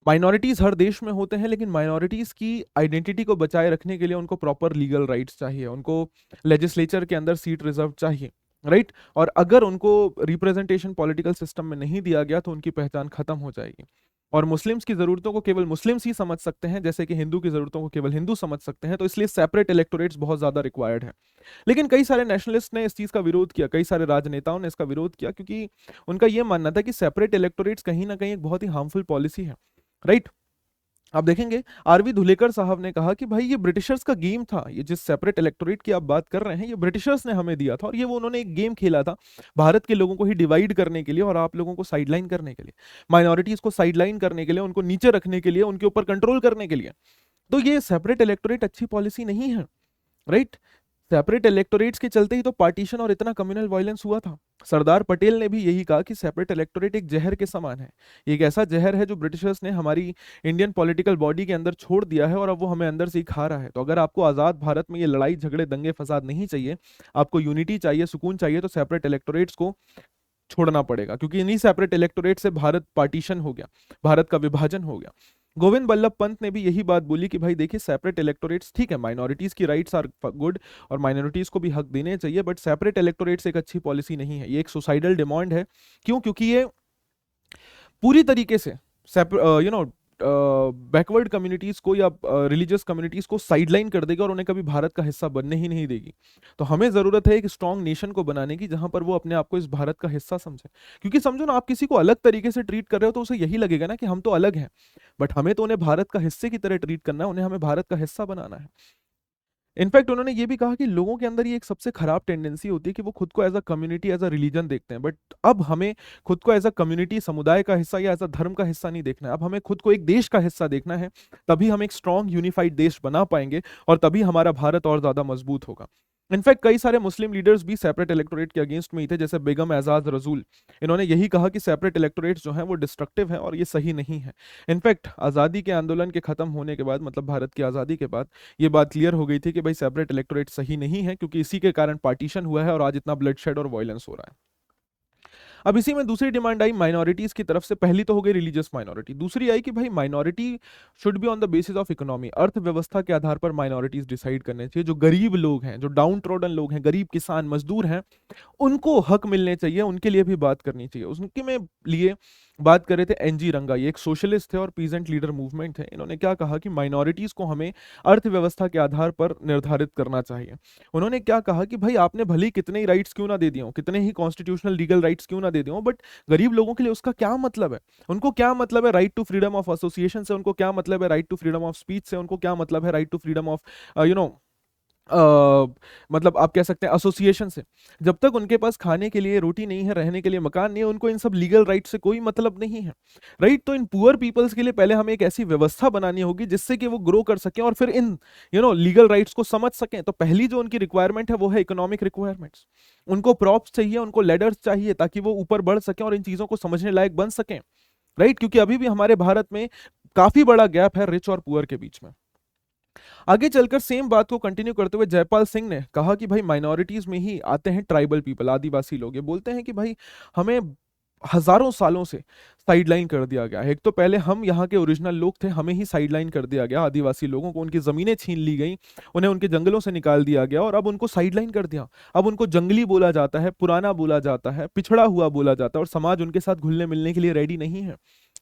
माइनॉरिटीज हर देश में होते हैं, लेकिन माइनॉरिटीज की आइडेंटिटी को बचाए रखने के लिए उनको प्रॉपर लीगल राइट्स चाहिए, उनको लेजिस्लेचर के अंदर सीट रिजर्व चाहिए, राइट। और अगर उनको रिप्रेजेंटेशन पॉलिटिकल सिस्टम में नहीं दिया गया तो उनकी पहचान खत्म हो जाएगी। और मुस्लिम्स की जरूरतों को केवल मुस्लिम्स ही समझ सकते हैं, जैसे कि हिंदू की जरूरतों को केवल हिंदू समझ सकते हैं। तो इसलिए सेपरेट इलेक्टोरेट्स बहुत ज्यादा रिक्वायर्ड है। लेकिन कई सारे नेशनलिस्ट ने इस चीज का विरोध किया, कई सारे राजनेताओं ने इसका विरोध किया, क्योंकि उनका यह मानना था कि सेपरेट इलेक्टोरेट्स कहीं ना कहीं एक बहुत ही हार्मफुल पॉलिसी है, राइट। आप देखेंगे आरवी धुलेकर साहब ने कहा कि भाई ये ब्रिटिशर्स का गेम था, ये जिस सेपरेट इलेक्टोरेट की आप बात कर रहे हैं ये ब्रिटिशर्स ने हमें दिया था, और ये वो उन्होंने एक गेम खेला था भारत के लोगों को ही डिवाइड करने के लिए और आप लोगों को साइडलाइन करने के लिए, माइनॉरिटीज को साइडलाइन करने के लिए, उनको नीचे रखने के लिए, उनके ऊपर कंट्रोल करने के लिए। तो ये सेपरेट इलेक्टोरेट अच्छी पॉलिसी नहीं है, राइट। सेपरेट इलेक्टोरेट्स के चलते ही तो पार्टीशन और इतना कम्युनल वायलेंस हुआ था। सरदार पटेल ने भी यही कहा कि सेपरेट इलेक्टोरेट एक जहर के समान है, ये एक ऐसा जहर है जो ब्रिटिशर्स ने हमारी इंडियन पॉलिटिकल बॉडी के अंदर छोड़ दिया है और अब वो हमें अंदर से ही खा रहा है। तो अगर आपको आज़ाद भारत में ये लड़ाई झगड़े दंगे फसाद नहीं चाहिए, आपको यूनिटी चाहिए, सुकून चाहिए, तो सेपरेट इलेक्टोरेट्स को छोड़ना पड़ेगा, क्योंकि इन्हीं सेपरेट इलेक्टोरेट से भारत पार्टीशन हो गया, भारत का विभाजन हो गया। गोविंद बल्लभ पंत ने भी यही बात बोली कि भाई देखिए सेपरेट इलेक्टोरेट्स ठीक है, माइनॉरिटीज की राइट्स आर गुड और माइनॉरिटीज को भी हक देने चाहिए, बट सेपरेट इलेक्टोरेट्स एक अच्छी पॉलिसी नहीं है, ये एक सुसाइडल डिमांड है। क्यों? क्योंकि ये पूरी तरीके से यू नो बैकवर्ड कम्युनिटीज को या रिलीजियस कम्युनिटीज को साइडलाइन कर देगी और उन्हें कभी भारत का हिस्सा बनने ही नहीं देगी। तो हमें जरूरत है एक स्ट्रांग नेशन को बनाने की जहां पर वो अपने आप को इस भारत का हिस्सा समझे। क्योंकि समझो ना, आप किसी को अलग तरीके से ट्रीट कर रहे हो तो उसे यही लगेगा ना कि हम तो अलग हैं, बट हमें तो उन्हें भारत का हिस्से की तरह ट्रीट करना है, उन्हें हमें भारत का हिस्सा बनाना है। इनफैक्ट उन्होंने ये भी कहा कि लोगों के अंदर ये एक सबसे खराब टेंडेंसी होती है कि वो खुद को as a community, as a religion देखते हैं, बट अब हमें खुद को एज अ कम्युनिटी, समुदाय का हिस्सा या एज अ धर्म का हिस्सा नहीं देखना है, अब हमें खुद को एक देश का हिस्सा देखना है। तभी हम एक स्ट्रॉन्ग यूनिफाइड देश बना पाएंगे और तभी हमारा भारत और ज्यादा मजबूत होगा। इनफैक्ट कई सारे मुस्लिम लीडर्स भी सेपरेट इलेक्टोरेट के अगेंस्ट में ही थे, जैसे बेगम एजाज रसूल। इन्होंने यही कहा कि सेपरेट इलेक्टोरेट्स जो हैं वो डिस्ट्रक्टिव हैं और ये सही नहीं है। इनफैक्ट आज़ादी के आंदोलन के खत्म होने के बाद, मतलब भारत की आज़ादी के बाद, ये बात क्लियर हो गई थी कि भाई सेपरेट इलेक्टोरेट सही नहीं है, क्योंकि इसी के कारण पार्टीशन हुआ है और आज इतना ब्लडशेड और वायलेंस हो रहा है। अब इसी में दूसरी डिमांड आई माइनॉरिटीज की तरफ से। पहली तो हो गई रिलीजियस माइनॉरिटी, दूसरी आई कि भाई minority should be on the basis of economy, अर्थव्यवस्था के आधार पर माइनॉरिटीज डिसाइड करने चाहिए। जो गरीब लोग हैं, जो डाउन ट्रोडन लोग हैं, गरीब किसान मजदूर हैं, उनको हक मिलने चाहिए, उनके लिए भी बात करनी चाहिए। उसके में लिए बात कर रहे थे एनजी रंगा, ये एक सोशलिस्ट थे और पीजेंट लीडर मूवमेंट थे। इन्होंने क्या कहा कि माइनॉरिटीज को हमें अर्थव्यवस्था के आधार पर निर्धारित करना चाहिए। उन्होंने क्या कहा कि भाई आपने भले ही कितने ही राइट्स क्यों ना दे दिए हो, कितने ही कॉन्स्टिट्यूशनल लीगल राइट्स क्यों ना दे दिए हो, बट गरीब लोगों के लिए उसका क्या मतलब है। उनको क्या मतलब है right to freedom of association से, उनको क्या मतलब है right to freedom of speech से, उनको क्या मतलब है राइट टू फ्रीडम ऑफ मतलब आप कह सकते हैं एसोसिएशन से। जब तक उनके पास खाने के लिए रोटी नहीं है, रहने के लिए मकान नहीं है, उनको इन सब लीगल राइट से कोई मतलब नहीं है, राइट। तो इन पुअर पीपल्स के लिए पहले हमें एक ऐसी व्यवस्था बनानी होगी जिससे कि वो ग्रो कर सकें और फिर इन लीगल राइट्स को समझ सकें। तो पहली जो उनकी रिक्वायरमेंट है वो है इकोनॉमिक रिक्वायरमेंट्स। उनको प्रॉप्स चाहिए, उनको लेडर्स चाहिए ताकि वो ऊपर बढ़ सकें और इन चीजों को समझने लायक बन सकें, राइट। क्योंकि अभी भी हमारे भारत में काफी बड़ा गैप है रिच और पुअर के बीच में। आगे चलकर सेम बात को कंटिन्यू करते हुए जयपाल सिंह ने कहा कि भाई माइनॉरिटीज में ही आते हैं ट्राइबल पीपल, आदिवासी लोग। ये बोलते हैं कि भाई हमें हजारों सालों से साइडलाइन कर दिया गया है। एक तो पहले हम यहाँ के ओरिजिनल लोग थे, हमें ही साइडलाइन कर दिया गया, आदिवासी लोगों को उनकी जमीनें छीन ली गई, उन्हें उनके जंगलों से निकाल दिया गया और अब उनको साइडलाइन कर दिया। अब उनको जंगली बोला जाता है, पुराना बोला जाता है, पिछड़ा हुआ बोला जाता है और समाज उनके साथ घुलने मिलने के लिए रेडी नहीं है,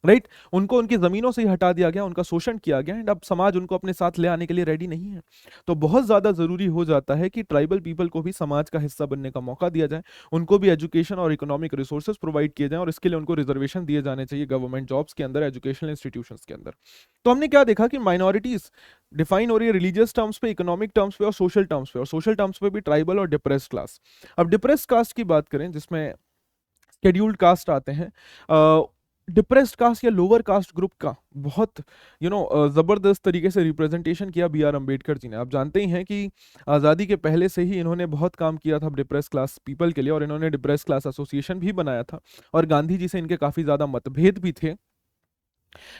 राइट। उनको उनकी जमीनों से ही हटा दिया गया, उनका शोषण किया गया एंड अब समाज उनको अपने साथ ले आने के लिए रेडी नहीं है। तो बहुत ज्यादा जरूरी हो जाता है कि ट्राइबल पीपल को भी समाज का हिस्सा बनने का मौका दिया जाए, उनको भी एजुकेशन और इकोनॉमिक रिसोर्सेज प्रोवाइड किए जाएं और इसके लिए उनको रिजर्वेशन दिए जाने चाहिए गवर्नमेंट जॉब्स के अंदर, एजुकेशनल इंस्टीट्यूशंस के अंदर। तो हमने क्या देखा कि माइनॉरिटीज डिफाइन हो रही है रिलीजियस टर्म्स पे, इकोनॉमिक टर्म्स पे और सोशल टर्म्स पे, और सोशल टर्म्स पे भी ट्राइबल और डिप्रेस्ड क्लास। अब डिप्रेस्ड कास्ट की बात करें जिसमें शेड्यूल्ड कास्ट आते हैं, डिप्रेस्ड कास्ट या लोअर कास्ट ग्रुप का बहुत जबरदस्त तरीके से रिप्रेजेंटेशन किया बी आर अम्बेडकर जी ने। आप जानते ही हैं कि आज़ादी के पहले से ही इन्होंने बहुत काम किया था डिप्रेस क्लास पीपल के लिए और इन्होंने डिप्रेस क्लास एसोसिएशन भी बनाया था और गांधी जी से इनके काफ़ी ज़्यादा मतभेद भी थे।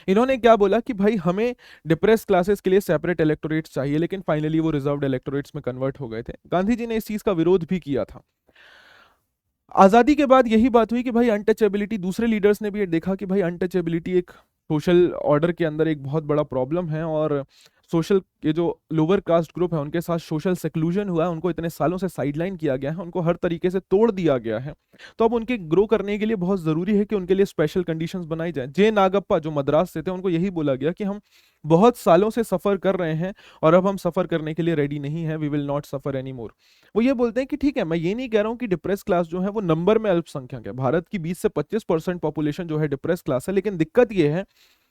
इन्होंने क्या बोला कि भाई हमें डिप्रेस क्लासेस के लिए सेपरेट इलेक्टोरेट्स चाहिए, लेकिन फाइनली वो रिजर्व्ड इलेक्टोरेट्स में कन्वर्ट हो गए थे। गांधी जी ने इस चीज़ का विरोध भी किया था। आजादी के बाद यही बात हुई कि भाई अनटचेबिलिटी, दूसरे लीडर्स ने भी ये देखा कि भाई अनटचेबिलिटी एक सोशल ऑर्डर के अंदर एक बहुत बड़ा प्रॉब्लम है और सोशल ये जो लोअर कास्ट ग्रुप है उनके साथ सोशल सेक्लूजन हुआ है, उनको इतने सालों से साइडलाइन किया गया है, उनको हर तरीके से तोड़ दिया गया है। तो अब उनके ग्रो करने के लिए बहुत जरूरी है कि उनके लिए स्पेशल कंडीशंस बनाई जाए। जे नागप्पा जो मद्रास से थे उनको यही बोला गया कि हम बहुत सालों से सफर कर रहे हैं और अब हम सफर करने के लिए रेडी नहीं है, we will not suffer any more. वो ये बोलते हैं कि ठीक है, मैं ये नहीं कह रहा हूँ कि डिप्रेस क्लास जो है वो नंबर में अल्पसंख्यक है, भारत की 20 से 25% पॉपुलेशन जो है डिप्रेस क्लास है, लेकिन दिक्कत ये है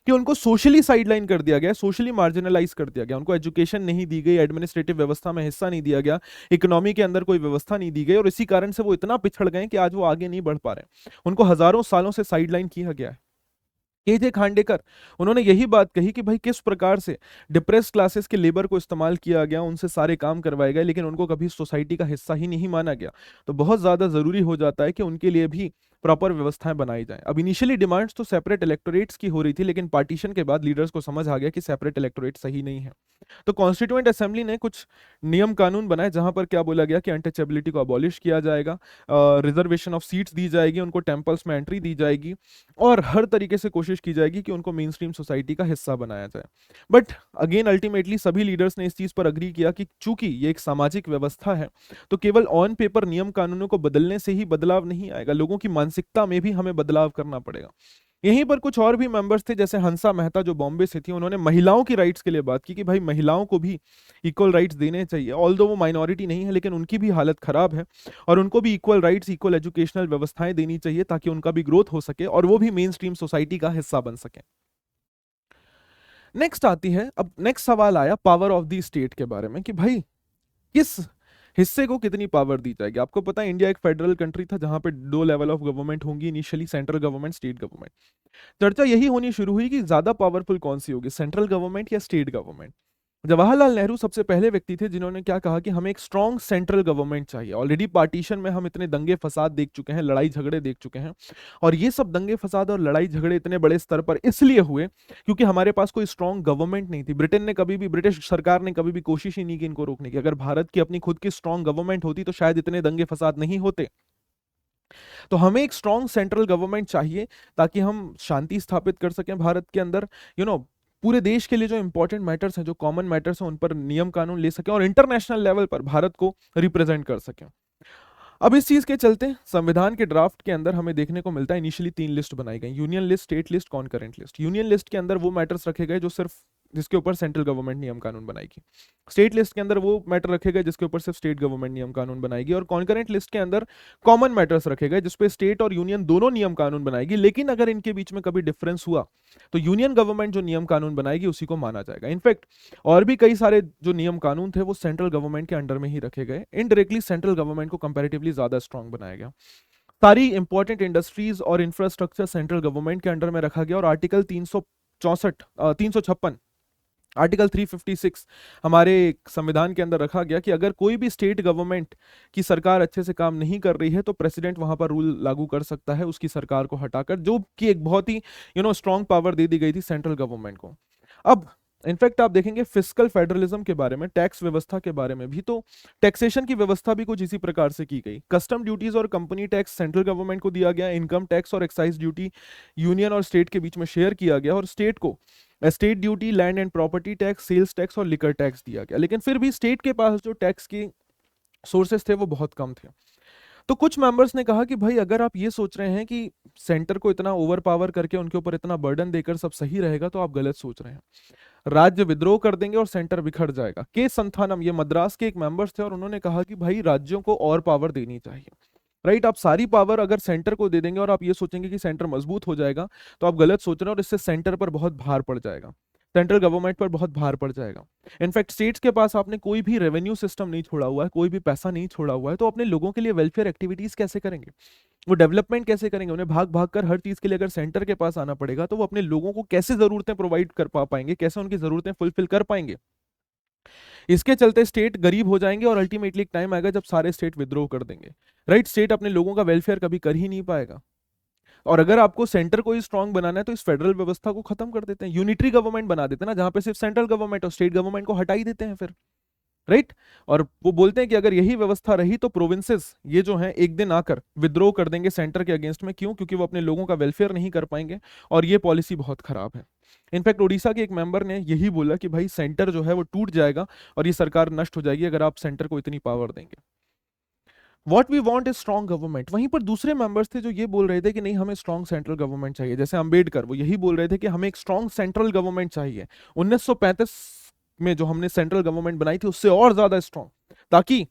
कि उनको सोशली साइडलाइन कर दिया गया, सोशली मार्जिनलाइज कर दिया गया, उनको एजुकेशन नहीं दी गई, एडमिनिस्ट्रेटिव व्यवस्था में हिस्सा नहीं दिया गया, इकोनॉमी के अंदर कोई व्यवस्था नहीं दी गई और इसी कारण से वो इतना पिछड़ गए कि आज वो आगे नहीं बढ़ पा रहे। उनको हजारों सालों से साइडलाइन किया गया है। केजे खांडेकर उन्होंने यही बात कही कि भाई किस प्रकार से डिप्रेस क्लासेस के लेबर को इस्तेमाल किया गया, उनसे सारे काम करवाए गए, लेकिन उनको कभी सोसाइटी का हिस्सा ही नहीं माना गया। तो बहुत ज्यादा जरूरी हो जाता है कि उनके लिए भी प्रॉपर व्यवस्थाएं बनाई जाएं। अब इनिशियली डिमांड्स तो सेपरेट इलेक्टोरेट्स की हो रही थी, लेकिन पार्टीशन के बाद लीडर्स को समझ आ गया कि सेपरेट इलेक्टोरेट सही नहीं है। तो कॉन्स्टिट्यूएंट असेंबली ने कुछ नियम कानून बनाए जहां पर क्या बोला गया कि अनटचेबिलिटी को अबॉलिश किया जाएगा, रिजर्वेशन ऑफ सीट्स दी जाएगी, उनको टेम्पल्स में एंट्री दी जाएगी और हर तरीके से कोशिश की जाएगी कि उनको मेन स्ट्रीम सोसाइटी का हिस्सा बनाया जाए। बट अगेन अल्टीमेटली सभी लीडर्स ने इस चीज पर अग्री किया कि चूंकि ये एक सामाजिक व्यवस्था है तो केवल ऑन पेपर नियम कानूनों को बदलने से ही बदलाव नहीं आएगा, लोगों की मानसिकता में भी हमें बदलाव करना पड़ेगा। यहीं पर कुछ और भी मेंबर्स थे जैसे हंसा मेहता जो बॉम्बे से थी, उन्होंने महिलाओं की राइट्स के लिए बात की कि भाई महिलाओं को भी इक्वल राइट्स देने चाहिए, ऑल्दो वो माइनॉरिटी नहीं है लेकिन उनकी भी हालत खराब है और उनको भी इक्वल राइट्स, इक्वल एजुकेशनल व्यवस्थाएं देनी चाहिए ताकि उनका भी ग्रोथ हो सके और वो भी मेन स्ट्रीम सोसाइटी का हिस्सा बन सके। नेक्स्ट आती है, अब नेक्स्ट सवाल आया पावर ऑफ द स्टेट के बारे में कि भाई किस हिस्से को कितनी पावर दी जाएगी। आपको पता है इंडिया एक फेडरल कंट्री था जहां पे 2 लेवल ऑफ गवर्नमेंट होंगी, initially central government, state government. चर्चा यही होनी शुरू हुई कि ज्यादा पावरफुल कौन सी होगी, सेंट्रल गवर्नमेंट या स्टेट गवर्नमेंट। जवाहरलाल नेहरू सबसे पहले व्यक्ति थे जिन्होंने क्या कहा कि हमें एक स्ट्रॉन्ग सेंट्रल गवर्नमेंट चाहिए। ऑलरेडी पार्टीशन में हम इतने दंगे फसाद देख चुके हैं, लड़ाई झगड़े देख चुके हैं और ये सब दंगे फसाद और लड़ाई झगड़े इतने बड़े स्तर पर इसलिए हुए क्योंकि हमारे पास कोई स्ट्रॉन्ग गवर्नमेंट नहीं थी। ब्रिटेन ने कभी भी, ब्रिटिश सरकार ने कभी भी कोशिश ही नहीं की इनको रोकने की। अगर भारत की अपनी खुद की स्ट्रॉन्ग गवर्नमेंट होती तो शायद इतने दंगे फसाद नहीं होते। तो हमें एक स्ट्रॉन्ग सेंट्रल गवर्नमेंट चाहिए ताकि हम शांति स्थापित कर सकें भारत के अंदर, पूरे देश के लिए जो इंपॉर्टेंट मैटर्स हैं, जो कॉमन मैटर्स हैं, उन पर नियम कानून ले सकें और इंटरनेशनल लेवल पर भारत को रिप्रेजेंट कर सकें। अब इस चीज के चलते संविधान के ड्राफ्ट के अंदर हमें देखने को मिलता है इनिशियली 3 लिस्ट बनाई गई, union list, state list, concurrent list. Union list के अंदर वो मैटर्स रखे गए जो सिर्फ जिसके ऊपर सेंट्रल गवर्नमेंट नियम कानून बनाएगी। स्टेट लिस्ट के अंदर वो मैटर रखे गए जिसके ऊपर सिर्फ स्टेट गवर्नमेंट नियम कानून बनाएगी, और कॉन्करेंट लिस्ट के अंदर कॉमन मैटर्स रखे गए जिसपे स्टेट और यूनियन दोनों नियम कानून बनाएगी। लेकिन अगर इनके बीच में कभी डिफरेंस हुआ तो यूनियन गवर्नमेंट जो नियम कानून बनाएगी उसी को माना जाएगा। इनफैक्ट और भी कई सारे जो नियम कानून थे वो सेंट्रल गवर्नमेंट के अंडर में ही रखे गए। इनडायरेक्टली सेंट्रल गवर्नमेंट को कंपैरेटिवली ज्यादा स्ट्रांग बनाया गया। सारी इंपॉर्टेंट इंडस्ट्रीज और इंफ्रास्ट्रक्चर सेंट्रल गवर्नमेंट के अंडर में रखा गया। और आर्टिकल 356 आर्टिकल 356 हमारे संविधान के अंदर रखा गया कि अगर कोई भी स्टेट गवर्नमेंट की सरकार अच्छे से काम नहीं कर रही है तो प्रेसिडेंट वहां पर रूल लागू कर सकता है उसकी सरकार को हटाकर, जो कि एक बहुत ही स्ट्रांग पावर दे दी गई थी सेंट्रल गवर्नमेंट को। अब इनफैक्ट आप देखेंगे फिस्कल फेडरलिज्म के बारे में, टैक्स व्यवस्था के बारे में भी, तो टैक्सेशन की व्यवस्था भी कुछ इसी प्रकार से की गई। कस्टम ड्यूटीज और कंपनी टैक्स सेंट्रल गवर्नमेंट को दिया गया, इनकम टैक्स और एक्साइज ड्यूटी यूनियन और स्टेट के बीच में शेयर किया गया, और स्टेट को estate duty, land and property tax, sales tax और लिकर टैक्स दिया गया। लेकिन फिर भी स्टेट के पास जो टैक्स की सोर्सेस थे वो बहुत कम थे। तो कुछ मेंबर्स ने कहा कि भाई अगर आप ये सोच रहे हैं कि सेंटर को इतना ओवर पावर करके उनके ऊपर इतना बर्डन देकर सब सही रहेगा तो आप गलत सोच रहे हैं। राज्य विद्रोह कर देंगे और सेंटर बिखर जाएगा। के संथानम ये मद्रास के एक मेंबर्स थे और उन्होंने कहा कि भाई राज्यों को और पावर देनी चाहिए। राइट, आप सारी पावर अगर सेंटर को दे देंगे और आप ये सोचेंगे कि सेंटर मजबूत हो जाएगा तो आप गलत सोच रहे हैं, और इससे सेंटर पर बहुत भार पड़ जाएगा, सेंट्रल गवर्नमेंट पर बहुत भार पड़ जाएगा। इनफैक्ट स्टेट्स के पास आपने कोई भी रेवेन्यू सिस्टम नहीं छोड़ा हुआ है, कोई भी पैसा नहीं छोड़ा हुआ है, तो अपने लोगों के लिए वेलफेयर एक्टिविटीज कैसे करेंगे, वो डेवलपमेंट कैसे करेंगे? उन्हें भाग भाग कर हर चीज के लिए अगर सेंटर के पास आना पड़ेगा तो वो अपने लोगों को कैसे जरूरतें प्रोवाइड कर पाएंगे, कैसे उनकी जरूरतें फुलफिल कर पाएंगे? इसके चलते स्टेट गरीब हो जाएंगे और अल्टीमेटली एक टाइम आएगा जब सारे स्टेट विद्रोह कर देंगे। राइट, स्टेट अपने लोगों का वेलफेयर कभी कर ही नहीं पाएगा। और अगर आपको सेंटर को ही स्ट्रांग बनाना है तो इस फेडरल व्यवस्था को खत्म कर देते हैं, यूनिटरी गवर्नमेंट बना देते हैं ना, जहां पे सिर्फ सेंट्रल गवर्नमेंट और स्टेट गवर्नमेंट को हटा ही देते हैं फिर। राइट, और वो बोलते हैं कि अगर यही व्यवस्था रही तो प्रोविंसेस ये जो हैं एक दिन आकर विद्रोह कर देंगे सेंटर के अगेंस्ट में। क्यों? क्योंकि वो अपने लोगों का वेलफेयर नहीं कर पाएंगे, और ये पॉलिसी बहुत खराब है। इनफैक्ट उड़ीसा के एक मेंबर ने यही बोला कि भाई सेंटर जो है वो टूट जाएगा और ये सरकार नष्ट हो जाएगी अगर आप सेंटर को इतनी पावर देंगे। What we want is strong government. वहीं पर दूसरे मेंबर्स थे जो ये बोल रहे थे कि नहीं, हमें स्ट्रॉन्ग सेंट्रल गवर्नमेंट चाहिए। जैसे अंबेडकर, वो यही बोल रहे थे कि हमें एक स्ट्रॉन्ग सेंट्रल गवर्नमेंट चाहिए। 1935 में जो हमने सेंट्रल गवर्नमेंट बनाई थी उससे और ज्यादा स्ट्रॉन्ग, ताकि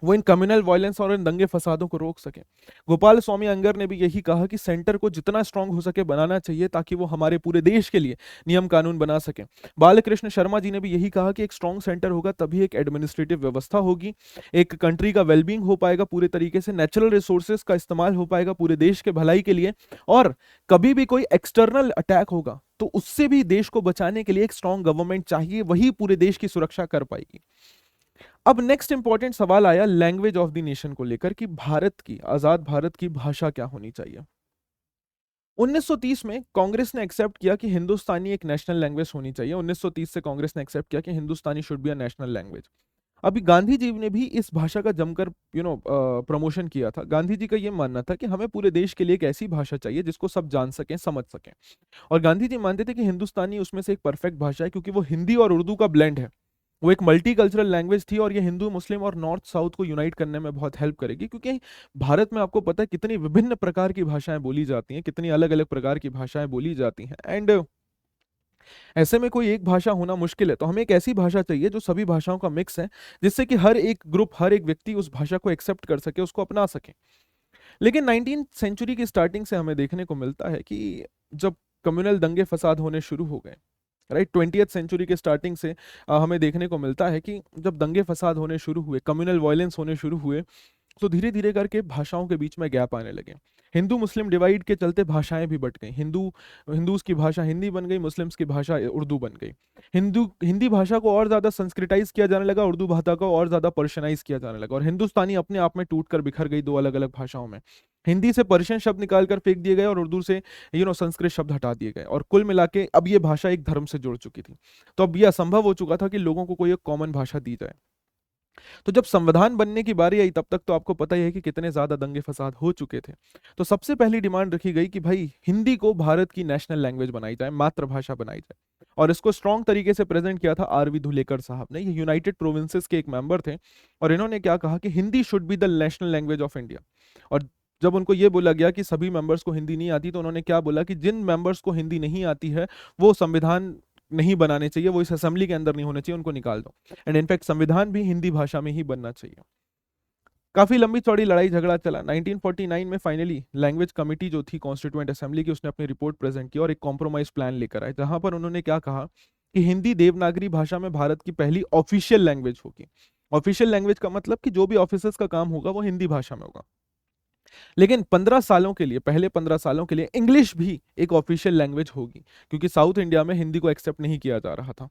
वो इन कम्युनल वायलेंस और इन दंगे फसादों को रोक सके। गोपाल स्वामी अयंगर ने भी यही कहा कि सेंटर को जितना स्ट्रांग हो सके बनाना चाहिए ताकि वो हमारे पूरे देश के लिए नियम कानून बना सके। बालकृष्ण शर्मा जी ने भी यही कहा कि एक स्ट्रांग सेंटर होगा तभी एक एडमिनिस्ट्रेटिव व्यवस्था होगी, एक कंट्री का वेलबींग हो पाएगा पूरे तरीके से, नेचुरल रिसोर्सेज का इस्तेमाल हो पाएगा पूरे देश के भलाई के लिए, और कभी भी कोई एक्सटर्नल अटैक होगा तो उससे भी देश को बचाने के लिए एक स्ट्रांग गवर्नमेंट चाहिए, वही पूरे देश की सुरक्षा कर पाएगी। अब नेक्स्ट इंपॉर्टेंट सवाल आया लैंग्वेज ऑफ द नेशन को लेकर कि भारत की, आजाद भारत की भाषा क्या होनी चाहिए। 1930 में कांग्रेस ने एक्सेप्ट किया कि हिंदुस्तानी एक नेशनल लैंग्वेज होनी चाहिए। 1930 से कांग्रेस ने एक्सेप्ट किया कि Hindustani should be a national language. अभी गांधी जी ने भी इस भाषा का जमकर प्रमोशन किया था। गांधी जी का ये मानना था कि हमें पूरे देश के लिए एक ऐसी भाषा चाहिए जिसको सब जान सकें, समझ सकें। और गांधी जी मानते थे कि हिंदुस्तानी उसमें से एक परफेक्ट भाषा है क्योंकि वो हिंदी और उर्दू का ब्लेंड है। वो एक मल्टी कल्चरल लैंग्वेज थी और ये हिंदू, मुस्लिम और नॉर्थ साउथ को यूनाइट करने में बहुत हेल्प करेगी, क्योंकि भारत में आपको पता है कितनी विभिन्न प्रकार की भाषाएं बोली जाती हैं, कितनी अलग अलग प्रकार की भाषाएं बोली जाती हैं, एंड ऐसे में कोई एक भाषा होना मुश्किल है। तो हमें एक ऐसी भाषा चाहिए जो सभी भाषाओं का मिक्स है, जिससे कि हर एक ग्रुप, हर एक व्यक्ति उस भाषा को एक्सेप्ट कर सके, उसको अपना सके। लेकिन 19th सेंचुरी की स्टार्टिंग से हमें देखने को मिलता है कि जब कम्युनल दंगे फसाद होने शुरू हो गए, राइट, 20th सेंचुरी के स्टार्टिंग से हमें देखने को मिलता है कि जब दंगे फसाद होने शुरू हुए, कम्युनल वायलेंस होने शुरू हुए, तो धीरे धीरे करके भाषाओं के बीच में गैप आने लगे। हिंदू मुस्लिम डिवाइड के चलते भाषाएं भी बट गई। हिंदूज की भाषा हिंदी बन गई, मुस्लिम्स की भाषा उर्दू बन गई। हिंदी भाषा को और ज्यादा संस्कृताइज किया जाने लगा, उर्दू भाषा को और ज्यादा पर्शियनाइज किया जाने लगा, और हिंदुस्तानी अपने आप में टूट कर बिखर गई दो अलग अलग भाषाओं में। हिंदी से पर्शियन शब्द निकाल कर फेंक दिए गए और उर्दू से संस्कृत शब्द हटा दिए गए, और कुल मिला के अब ये भाषा एक धर्म से जुड़ चुकी थी। तो अब यह असंभव हो चुका था कि लोगों को कोई एक कॉमन भाषा दी जाए। तो जब संविधान बनने की बारी आई तब तक तो आपको पता ही है कि कितने ज्यादा दंगे फसाद हो चुके थे। तो सबसे पहली डिमांड रखी गई कि भाई हिंदी को भारत की नेशनल लैंग्वेज बनाई जाए, मातृभाषा बनाई जाए, और इसको स्ट्रॉन्ग तरीके से प्रेजेंट किया था आर.वी. धुलेकर साहब ने। ये यूनाइटेड प्रोविंसेस के एक मेंबर थे, और इन्होंने क्या कहा कि Hindi should be the national language of India. और जब उनको ये बोला गया कि सभी मेंबर्स को हिंदी नहीं आती, तो उन्होंने क्या बोला कि जिन मेंबर्स को हिंदी नहीं आती है वो संविधान नहीं बनाने चाहिए, वो इस असेंबली के अंदर नहीं होने चाहिए, उनको निकाल दो। एंड इनफैक्ट संविधान भी हिंदी भाषा में ही बनना चाहिए। काफी लंबी चौड़ी लड़ाई झगड़ा चला। 1949 में फाइनली लैंग्वेज कमेटी जो थी कॉन्स्टिट्यूएंट असेंबली की, उसने अपनी रिपोर्ट प्रेजेंट की और एक कॉम्प्रोमाइज प्लान लेकर आए, जहां पर उन्होंने क्या कहा कि हिंदी देवनागरी भाषा में भारत की पहली ऑफिशियल लैंग्वेज होगी। ऑफिशियल लैंग्वेज का मतलब कि जो भी ऑफिसर्स का काम होगा वो हिंदी भाषा में होगा। लेकिन 15 सालों के लिए, पहले 15 सालों के लिए इंग्लिश भी एक ऑफिशियल लैंग्वेज होगी, क्योंकि साउथ इंडिया में हिंदी को एक्सेप्ट नहीं किया जा रहा था।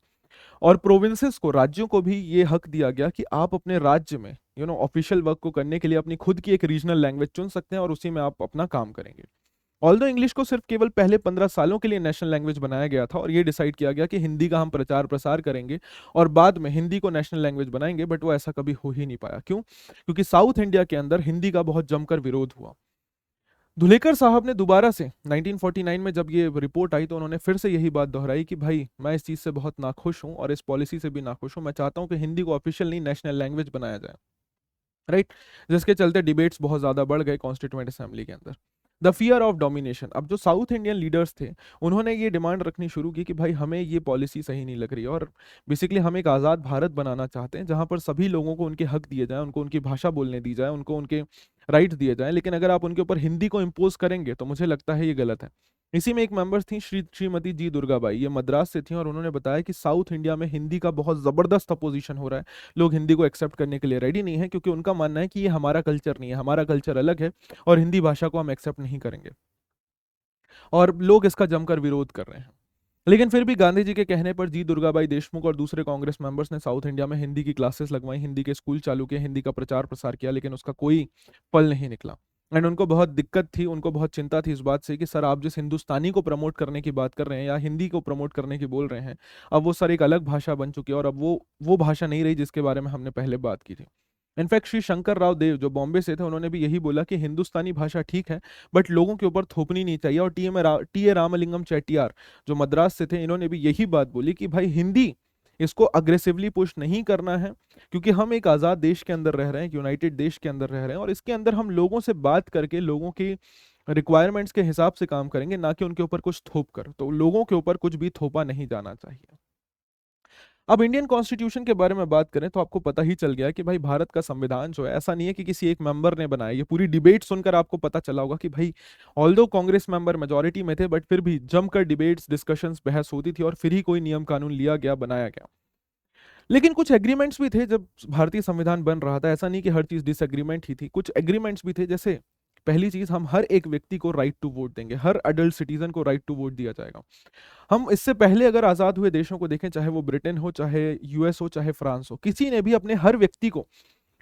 और प्रोविंसेस को, राज्यों को भी ये हक दिया गया कि आप अपने राज्य में ऑफिशियल वर्क को करने के लिए अपनी खुद की एक रीजनल लैंग्वेज चुन सकते हैं और उसी में आप अपना काम करेंगे। ऑल्दो इंग्लिश को सिर्फ केवल पहले 15 सालों के लिए नेशनल लैंग्वेज बनाया गया था और ये डिसाइड किया गया कि हिंदी का हम प्रचार प्रसार करेंगे और बाद में हिंदी को नेशनल लैंग्वेज बनाएंगे, बट वो ऐसा कभी हो ही नहीं पाया। क्यों? क्योंकि साउथ इंडिया के अंदर हिंदी का बहुत जमकर विरोध हुआ। धुलेकर साहब ने दोबारा से 1949 में जब ये रिपोर्ट आई तो उन्होंने फिर से यही बात दोहराई कि भाई मैं इस चीज़ से बहुत नाखुश हूँ और इस पॉलिसी से भी नाखुश हूँ। मैं चाहता हूँ कि हिंदी को ऑफिशियल नहीं, नेशनल लैंग्वेज बनाया जाए, राइट। जिसके चलते डिबेट्स बहुत ज़्यादा बढ़ गए कॉन्स्टिट्यूएंट असेंबली के अंदर। द फियर ऑफ डोमिनेशन, अब जो साउथ इंडियन लीडर्स थे उन्होंने ये डिमांड रखनी शुरू की कि भाई हमें ये पॉलिसी सही नहीं लग रही है और बेसिकली हम एक आज़ाद भारत बनाना चाहते हैं जहाँ पर सभी लोगों को उनके हक दिए जाएं, उनको उनकी भाषा बोलने दी जाए, उनको उनके राइट्स दिए जाएं। लेकिन अगर आप उनके ऊपर हिंदी को इम्पोज करेंगे तो मुझे लगता है ये गलत है। इसी में एक मेंबर्स थी श्रीमती जी दुर्गाबाई, ये मद्रास से थी और उन्होंने बताया कि साउथ इंडिया में हिंदी का बहुत ज़बरदस्त अपोजिशन हो रहा है, लोग हिंदी को एक्सेप्ट करने के लिए रेडी नहीं है, क्योंकि उनका मानना है कि ये हमारा कल्चर नहीं है, हमारा कल्चर अलग है और हिंदी भाषा को हम एक्सेप्ट नहीं करेंगे। और लोग इसका जमकर विरोध कर रहे हैं। लेकिन फिर भी गांधी जी के कहने पर जी दुर्गाबाई देशमुख और दूसरे कांग्रेस मेंबर्स ने साउथ इंडिया में हिंदी की क्लासेस लगवाई, हिंदी के स्कूल चालू किए, हिंदी का प्रचार प्रसार किया, लेकिन उसका कोई फल नहीं निकला। एंड उनको बहुत दिक्कत थी, उनको बहुत चिंता थी इस बात से कि सर आप जिस हिंदुस्तानी को प्रमोट करने की बात कर रहे हैं या हिंदी को प्रमोट करने की बोल रहे हैं, अब वो सर एक अलग भाषा बन चुकी है और अब वो भाषा नहीं रही जिसके बारे में हमने पहले बात की थी। इनफैक्ट श्री शंकर राव देव जो बॉम्बे से थे उन्होंने भी यही बोला कि हिंदुस्तानी भाषा ठीक है बट लोगों के ऊपर थोपनी नहीं चाहिए। और टी ए रामलिंगम चेट्टियार जो मद्रास से थे, इन्होंने भी यही बात बोली कि भाई हिंदी इसको अग्रेसिवली पुश नहीं करना है, क्योंकि हम एक आज़ाद देश के अंदर रह रहे हैं, यूनाइटेड देश के अंदर रह रहे हैं और इसके अंदर हम लोगों से बात करके लोगों की रिक्वायरमेंट्स के हिसाब से काम करेंगे, ना कि उनके ऊपर कुछ थोप कर। तो लोगों के ऊपर कुछ भी थोपा नहीं जाना चाहिए। अब इंडियन कॉन्स्टिट्यूशन के बारे में बात करें तो आपको पता ही चल गया कि भाई भारत का संविधान जो है ऐसा नहीं है कि किसी एक मेंबर ने बनाया। ये पूरी डिबेट सुनकर आपको पता चला होगा कि भाई ऑल्दो कांग्रेस मेंबर मेजोरिटी में थे बट फिर भी जमकर डिबेट्स, डिस्कशंस, बहस होती थी और फिर ही कोई नियम कानून लिया गया, बनाया गया। लेकिन कुछ एग्रीमेंट्स भी थे जब भारतीय संविधान बन रहा था। ऐसा नहीं कि हर चीज डिसएग्रीमेंट ही थी, कुछ एग्रीमेंट्स भी थे। जैसे पहली चीज, हम हर एक व्यक्ति को राइट टू वोट देंगे, हर अडल्ट सिटीजन को राइट टू वोट दिया जाएगा। हम इससे पहले अगर आजाद हुए देशों को देखें, चाहे वो ब्रिटेन हो, चाहे यूएस हो, चाहे फ्रांस हो, किसी ने भी अपने हर व्यक्ति को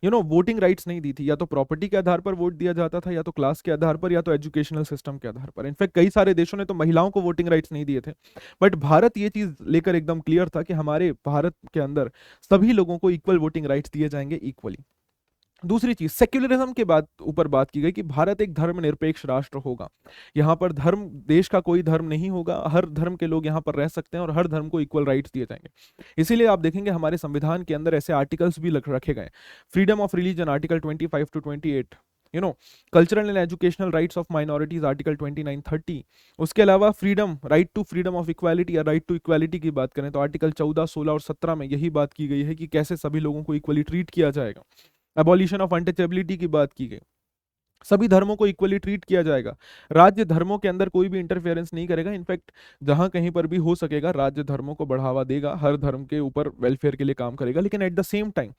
वोटिंग राइट्स नहीं दी थी। या तो प्रॉपर्टी के आधार पर वोट दिया जाता था, या तो क्लास के आधार पर, या तो एजुकेशनल सिस्टम के आधार पर। इनफैक्ट कई सारे देशों ने तो महिलाओं को वोटिंग राइट्स नहीं दिए थे। बट भारत ये चीज लेकर एकदम क्लियर था कि हमारे भारत के अंदर सभी लोगों को इक्वल वोटिंग राइट्स दिए जाएंगे, इक्वली। दूसरी चीज, सेक्युलरिज्म के बाद ऊपर बात की गई कि भारत एक धर्मनिरपेक्ष राष्ट्र होगा। यहाँ पर धर्म, देश का कोई धर्म नहीं होगा, हर धर्म के लोग यहाँ पर रह सकते हैं और हर धर्म को इक्वल राइट्स दिए जाएंगे। इसीलिए आप देखेंगे हमारे संविधान के अंदर ऐसे आर्टिकल्स भी रखे गए। Freedom of religion article 25 to 28, cultural and educational rights of minorities article 29-30। उसके अलावा freedom, right to freedom of equality या राइट टू इक्वालिटी की बात करें तो आर्टिकल 14, 16 और 17 में यही बात की गई है कि कैसे सभी लोगों को इक्वली ट्रीट किया जाएगा। एबॉलिशन ऑफ अनटचेबिलिटी की बात की गई, सभी धर्मों को इक्वली ट्रीट किया जाएगा, राज्य धर्मों के अंदर कोई भी इंटरफेरेंस नहीं करेगा। इनफैक्ट जहां कहीं पर भी हो सकेगा राज्य धर्मों को बढ़ावा देगा, हर धर्म के ऊपर वेलफेयर के लिए काम करेगा। लेकिन एट द सेम टाइम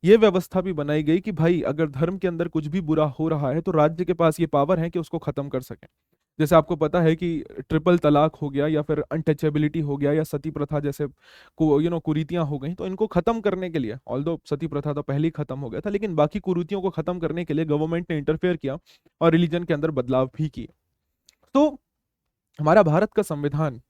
ये व्यवस्था भी बनाई गई कि भाई अगर धर्म के अंदर कुछ भी बुरा हो रहा है तो राज्य के पास ये पावर है कि उसको खत्म कर सके। जैसे आपको पता है कि ट्रिपल तलाक हो गया या फिर अनटचेबिलिटी हो गया या सती प्रथा जैसे कुरीतियां हो गई, तो इनको खत्म करने के लिए, ऑल्दो सती प्रथा तो पहले ही खत्म हो गया था, लेकिन बाकी कुरीतियों को खत्म करने के लिए गवर्नमेंट ने इंटरफेयर किया और रिलीजन के अंदर बदलाव भी किए। तो हमारा भारत का संविधान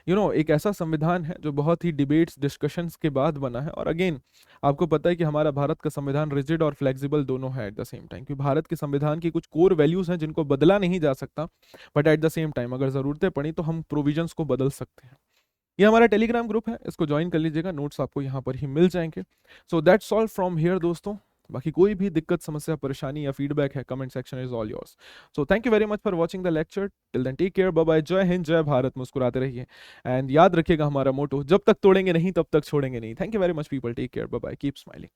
एक ऐसा संविधान है जो बहुत ही डिबेट्स, डिस्कशंस के बाद बना है। और अगेन आपको पता है कि हमारा भारत का संविधान रिजिड और फ्लेक्सिबल दोनों है एट द सेम टाइम, क्योंकि भारत के संविधान की कुछ कोर वैल्यूज हैं जिनको बदला नहीं जा सकता, but at the same time अगर जरूरतें पड़ी तो हम प्रोविजंस को बदल सकते हैं। ये हमारा टेलीग्राम ग्रुप है, इसको ज्वाइन कर लीजिएगा, नोट्स आपको यहाँ पर ही मिल जाएंगे। So that's all from here दोस्तों। बाकी कोई भी दिक्कत, समस्या, परेशानी या फीडबैक है, comment section is all yours. So thank you very much for watching the lecture. Till then take care, bye bye, जय हिंद, जय भारत, मुस्कुराते रहिए एंड याद रखिएगा हमारा मोटो, जब तक तोड़ेंगे नहीं तब तक छोड़ेंगे नहीं। Thank you very much people, take care, bye bye, keep smiling.